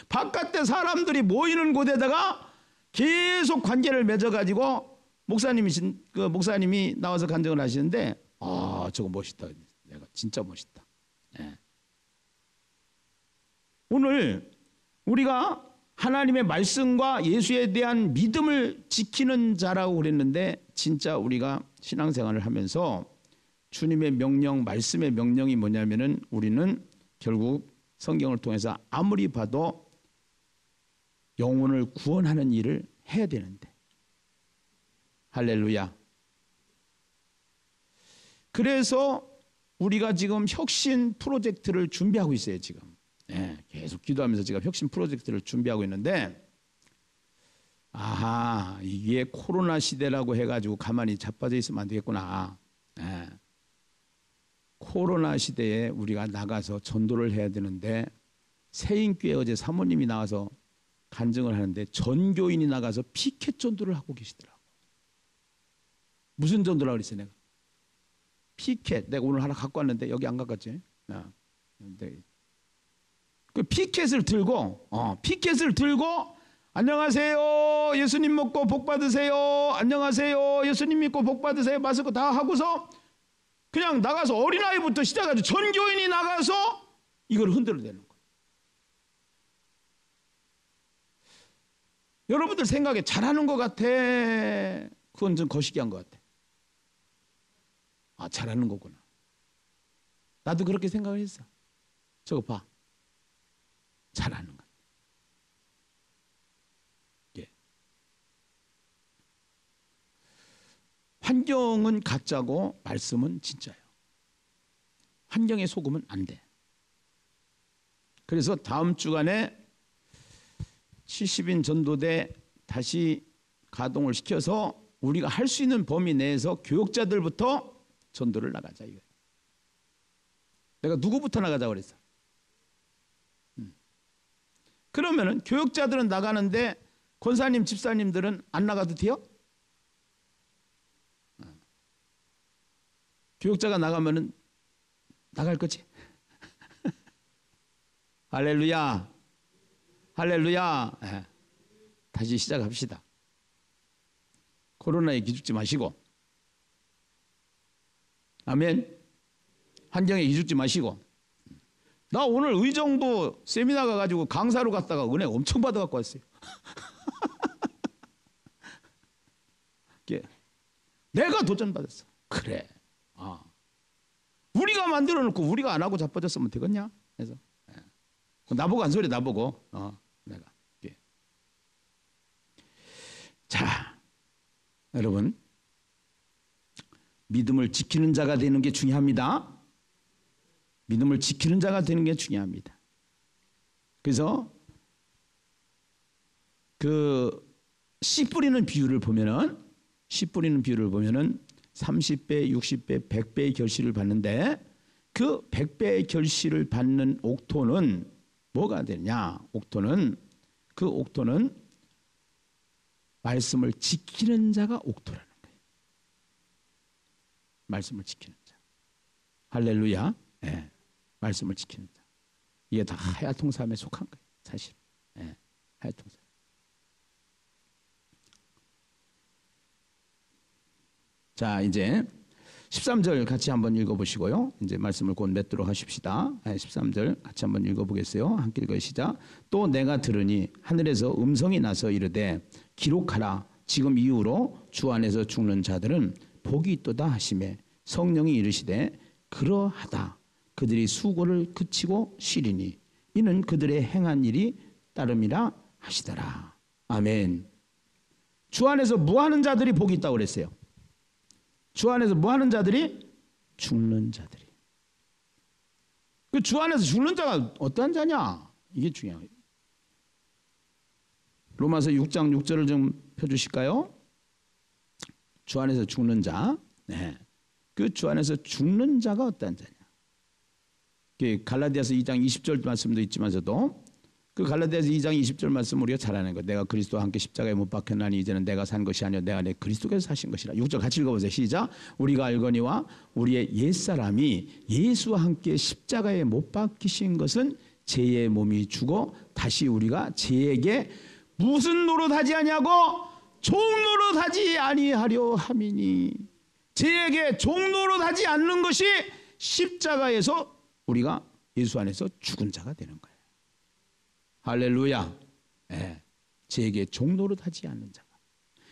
바깥에 사람들이 모이는 곳에다가 계속 관계를 맺어가지고 목사님이 나와서 간증을 하시는데 저거 멋있다. 내가 진짜 멋있다. 네. 오늘 우리가 하나님의 말씀과 예수에 대한 믿음을 지키는 자라고 그랬는데 진짜 우리가 신앙생활을 하면서 주님의 명령, 말씀의 명령이 뭐냐면은 우리는 결국 성경을 통해서 아무리 봐도 영혼을 구원하는 일을 해야 되는데. 할렐루야. 그래서 우리가 지금 혁신 프로젝트를 준비하고 있어요, 지금. 네, 계속 기도하면서 지금 혁신 프로젝트를 준비하고 있는데 이게 코로나 시대라고 해가지고 가만히 자빠져 있으면 안 되겠구나. 네. 코로나 시대에 우리가 나가서 전도를 해야 되는데 새인교회 어제 사모님이 나와서 간증을 하는데 전교인이 나가서 피켓 전도를 하고 계시더라고. 무슨 전도라고 그랬어요, 내가? 피켓. 내가 오늘 하나 갖고 왔는데 여기 안 갖고 왔지? 그 피켓을 들고 안녕하세요. 예수님 믿고 복 받으세요. 안녕하세요. 예수님 믿고 복 받으세요. 마스크 다 하고서 그냥 나가서 어린아이부터 시작해서 전교인이 나가서 이걸 흔들어대는 거예요. 여러분들 생각에 잘하는 것 같아? 그건 좀 거시기한 것 같아. 잘하는 거구나. 나도 그렇게 생각을 했어. 저거 봐. 잘하는 것. 예. 환경은 가짜고 말씀은 진짜예요. 환경에 속으면 안 돼. 그래서 다음 주간에 70인 전도대 다시 가동을 시켜서 우리가 할 수 있는 범위 내에서 교역자들부터 전도를 나가자 이거예요. 내가 누구부터 나가자고 그랬어. 그러면은 교역자들은 나가는데 권사님, 집사님들은 안 나가도 돼요? 교역자가 나가면은 나갈 거지? 할렐루야. 할렐루야. 네. 다시 시작합시다. 코로나에 기죽지 마시고. 아멘. 환경에 기죽지 마시고. 나 오늘 의정부 세미나 가가지고 강사로 갔다가 은혜 엄청 받아갖고 왔어요. 내가 도전받았어. 그래. 우리가 만들어 놓고 우리가 안 하고 자빠졌으면 되겠냐? 그래서 나보고 한 소리 나보고 내가. 자, 여러분 믿음을 지키는 자가 되는 게 중요합니다. 믿음을 지키는 자가 되는 게 중요합니다. 그래서 그 씨 뿌리는 비율을 보면은 30배, 60배, 100배의 결실을 받는데 그 100배의 결실을 받는 옥토는 뭐가 되냐? 그 옥토는 말씀을 지키는 자가 옥토라는 거예요. 말씀을 지키는 자. 할렐루야. 네. 말씀을 지키는 자. 이게 다 하야통삼에 속한 거예요. 사실. 네. 하야통삼. 자, 이제 13절 같이 한번 읽어보시고요. 이제 말씀을 곧 맺도록 하십시다. 13절 같이 한번 읽어보겠어요. 함께 읽어요. 시작. 또 내가 들으니 하늘에서 음성이 나서 이르되 기록하라. 지금 이후로 주 안에서 죽는 자들은 복이 있도다 하시매 성령이 이르시되 그러하다. 그들이 수고를 그치고 쉬리니 이는 그들의 행한 일이 따름이라 하시더라. 아멘. 주 안에서 무하는 자들이 복이 있다고 그랬어요. 주 안에서 무하는 자들이 죽는 자들이. 그 주 안에서 죽는 자가 어떠한 자냐? 이게 중요해요. 로마서 6장 6절을 좀 펴주실까요? 주 안에서 죽는 자. 네. 그 주 안에서 죽는 자가 어떠한 자냐? 갈라디아서 2장 20절 말씀도 있지만서도 그 갈라디아서 2장 20절 말씀 우리가 잘 아는 것. 내가 그리스도와 함께 십자가에 못 박혔나니 이제는 내가 산 것이 아니요 내가 내 그리스도께서 사신 것이라. 6절 같이 읽어보세요. 시작. 우리가 알거니와 우리의 옛사람이 예수와 함께 십자가에 못 박히신 것은 죄의 몸이 죽어 다시 우리가 죄에게 무슨 노릇하지 아니하고 종노릇하지 아니하려 함이니. 죄에게 종노릇하지 않는 것이 십자가에서 우리가 예수 안에서 죽은 자가 되는 거예요. 할렐루야. 네. 죄에게 종노릇하지 않는 자가.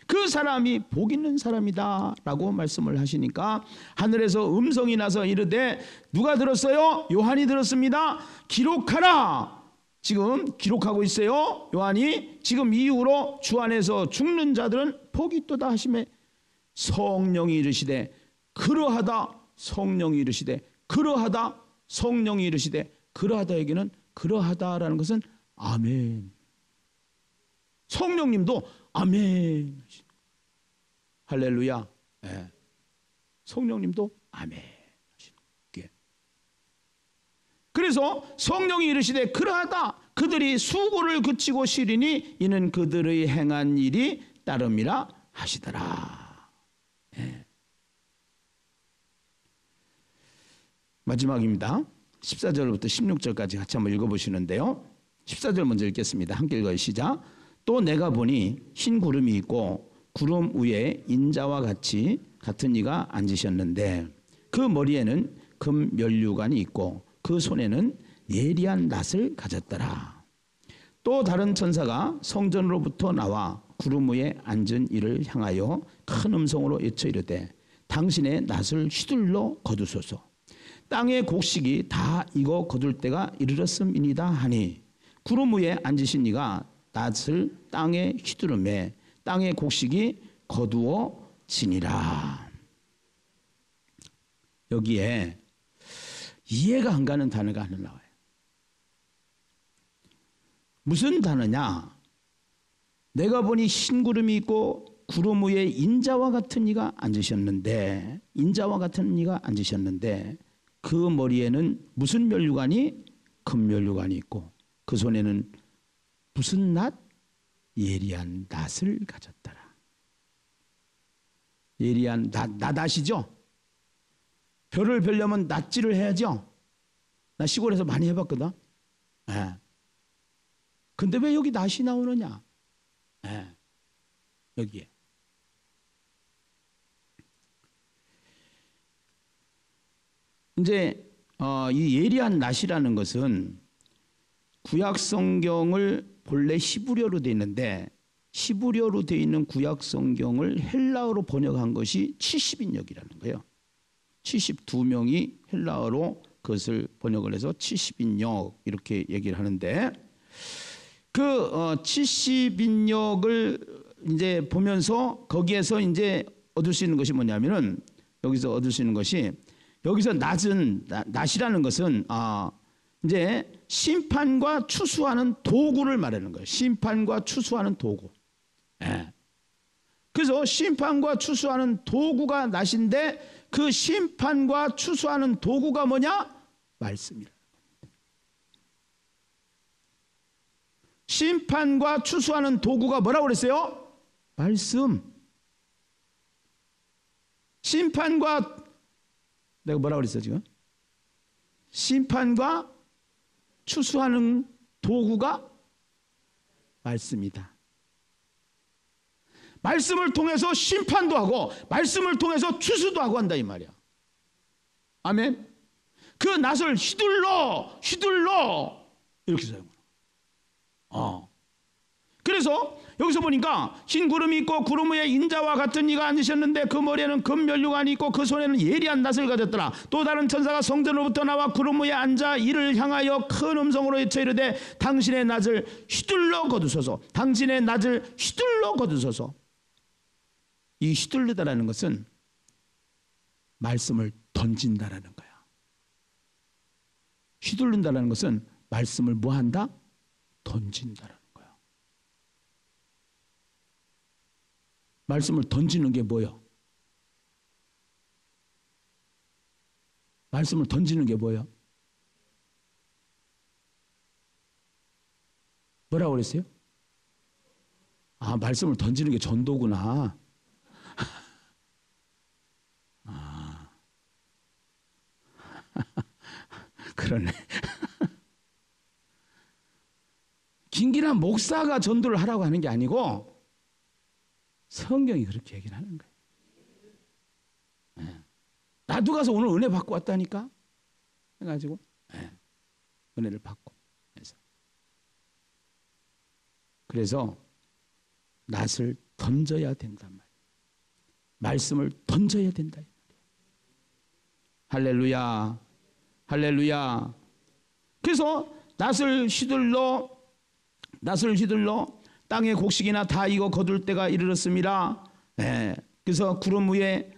그 사람이 복 있는 사람이다 라고 말씀을 하시니까 하늘에서 음성이 나서 이르되 누가 들었어요? 요한이 들었습니다. 기록하라. 지금 기록하고 있어요. 요한이 지금 이후로 주 안에서 죽는 자들은 복이 있도다 하시매 성령이 이르시되 그러하다. 성령이 이르시되 그러하다. 성령이 이르시되 그러하다에게는 그러하다라는 것은 아멘. 성령님도 아멘. 할렐루야. 네. 성령님도 아멘. 그래서 성령이 이르시되 그러하다. 그들이 수고를 그치고 쉬리니 이는 그들의 행한 일이 따름이라 하시더라. 네. 마지막입니다. 14절부터 16절까지 같이 한번 읽어보시는데요. 14절 먼저 읽겠습니다. 함께 읽어요. 시작. 또 내가 보니 흰 구름이 있고 구름 위에 인자와 같은 이가 앉으셨는데 그 머리에는 금 면류관이 있고 그 손에는 예리한 낫을 가졌더라. 또 다른 천사가 성전으로부터 나와 구름 위에 앉은 이를 향하여 큰 음성으로 외쳐 이르되 당신의 낫을 휘둘러 거두소서. 땅의 곡식이 다 익어 거둘 때가 이르렀음이니이다 하니 구름 위에 앉으신 이가 낫을 땅에 휘두르매 땅의 곡식이 거두어 지니라. 여기에 이해가 안 가는 단어가 하나 나와요. 무슨 단어냐? 내가 보니 흰 구름이 있고 구름 위에 인자와 같은 이가 앉으셨는데, 인자와 같은 이가 앉으셨는데 그 머리에는 무슨 면류관이? 금면류관이 있고 그 손에는 무슨 낫? 예리한 낫을 가졌더라. 예리한 낫 아시죠? 별을 별려면 낫질을 해야죠. 나 시골에서 많이 해봤거든. 예. 근데 왜 여기 낫이 나오느냐? 예. 여기에. 이제 이 예리한 낫이라는 것은 구약 성경을 본래 히브리어로 되어 있는데 히브리어로 되어 있는 구약 성경을 헬라어로 번역한 것이 70인역이라는 거예요. 72명이 헬라어로 그것을 번역을 해서 70인역 이렇게 얘기를 하는데, 그 70인역을 이제 보면서 거기에서 이제 얻을 수 있는 것이 뭐냐면은, 여기서 얻을 수 있는 것이, 여기서 낫이라는 것은 이제 심판과 추수하는 도구를 말하는 거예요. 심판과 추수하는 도구. 예. 그래서 심판과 추수하는 도구가 낫인데 그 심판과 추수하는 도구가 뭐냐? 말씀이라는 겁니다. 심판과 추수하는 도구가 뭐라고 그랬어요? 말씀. 심판과, 내가 뭐라고 그랬어 지금? 심판과 추수하는 도구가 말씀이다. 말씀을 통해서 심판도 하고 말씀을 통해서 추수도 하고 한다 이 말이야. 아멘. 그 낫을 휘둘러 이렇게 사용하는. 그래서 여기서 보니까 흰 구름이 있고 구름 위에 인자와 같은 이가 앉으셨는데 그 머리에는 금면류관이 있고 그 손에는 예리한 낫을 가졌더라. 또 다른 천사가 성전으로부터 나와 구름 위에 앉아 이를 향하여 큰 음성으로 외쳐 이르되 당신의 낫을 휘둘러 거두소서. 당신의 낫을 휘둘러 거두소서. 이 휘둘르다라는 것은 말씀을 던진다라는 거야. 휘둘른다라는 것은 말씀을 뭐한다? 던진다라는 거야. 말씀을 던지는 게 뭐예요? 말씀을 던지는 게 뭐예요? 뭐라고 그랬어요? 말씀을 던지는 게 전도구나. 그러네. 김기란 목사가 전도를 하라고 하는 게 아니고 성경이 그렇게 얘기를 하는 거예요. 나도 가서 오늘 은혜 받고 왔다니까 해가지고 은혜를 받고 해서. 그래서 낫을 던져야 된단 말이에요. 말씀을 던져야 된다. 할렐루야, 할렐루야. 그래서 낫을 휘둘러 땅의 곡식이나 다 익어 거둘 때가 이르렀습니다. 그래서 구름 위에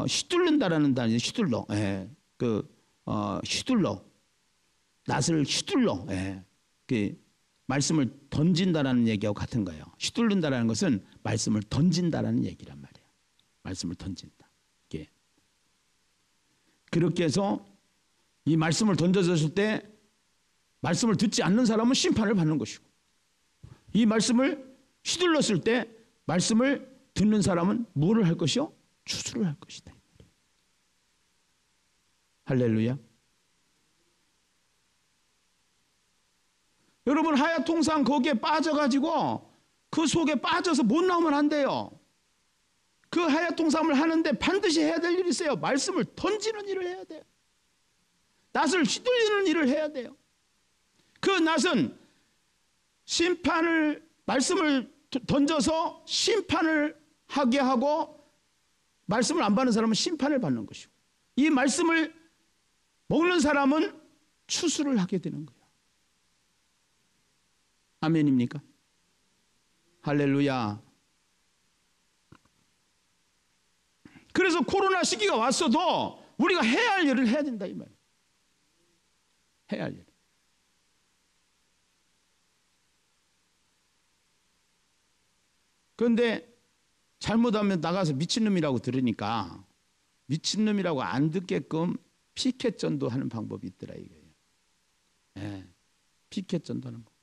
휘둘른다라는 단어, 휘둘러. 휘둘러. 낫을 휘둘러. 그 말씀을 던진다라는 얘기하고 같은 거예요. 휘둘른다라는 것은 말씀을 던진다라는 얘기란 말이에요. 말씀을 던진다. 그렇게 해서 이 말씀을 던져졌을 때 말씀을 듣지 않는 사람은 심판을 받는 것이고, 이 말씀을 휘둘렀을 때 말씀을 듣는 사람은 뭐를 할 것이요? 추수를 할 것이다. 할렐루야. 여러분, 하야통상 거기에 빠져가지고 그 속에 빠져서 못 나오면 안 돼요. 그 하야통상을 하는데 반드시 해야 될 일이 있어요. 말씀을 던지는 일을 해야 돼요. 낫을 휘둘리는 일을 해야 돼요. 그 낫은 말씀을 던져서 심판을 하게 하고, 말씀을 안 받는 사람은 심판을 받는 것이고, 이 말씀을 먹는 사람은 추수를 하게 되는 거예요. 아멘입니까? 할렐루야. 그래서 코로나 시기가 왔어도 우리가 해야 할 일을 해야 된다 이 말이에요. 해야 할 일. 그런데 잘못하면 나가서 미친놈이라고 들으니까 미친놈이라고 안 듣게끔 피켓전도 하는 방법이 있더라 이거예요. 네, 피켓전도 하는 거.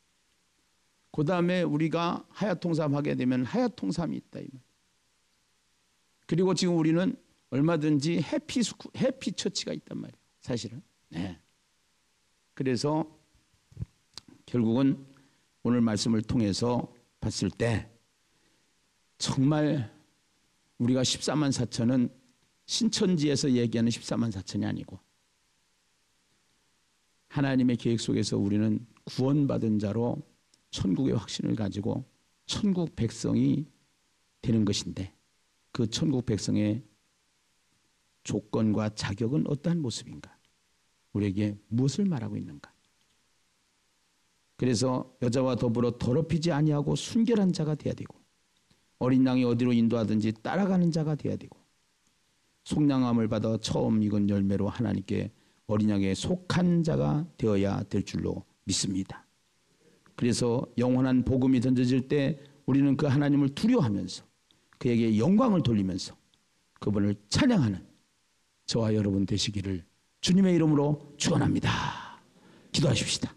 그 다음에 우리가 하야통삼 하게 되면 하야통삼이 있다 이 말. 그리고 지금 우리는 얼마든지 해피 처치가 있단 말이에요. 사실은. 네. 그래서 결국은 오늘 말씀을 통해서 봤을 때 정말 우리가 14만 4천은 신천지에서 얘기하는 14만 4천이 아니고 하나님의 계획 속에서 우리는 구원받은 자로 천국의 확신을 가지고 천국 백성이 되는 것인데 그 천국 백성의 조건과 자격은 어떠한 모습인가? 우리에게 무엇을 말하고 있는가? 그래서 여자와 더불어 더럽히지 아니하고 순결한 자가 되어야 되고 어린 양이 어디로 인도하든지 따라가는 자가 되어야 되고 속량함을 받아 처음 익은 열매로 하나님께 어린 양에 속한 자가 되어야 될 줄로 믿습니다. 그래서 영원한 복음이 던져질 때 우리는 그 하나님을 두려워하면서 그에게 영광을 돌리면서 그분을 찬양하는 저와 여러분 되시기를 주님의 이름으로 축원합니다. 기도하십시다.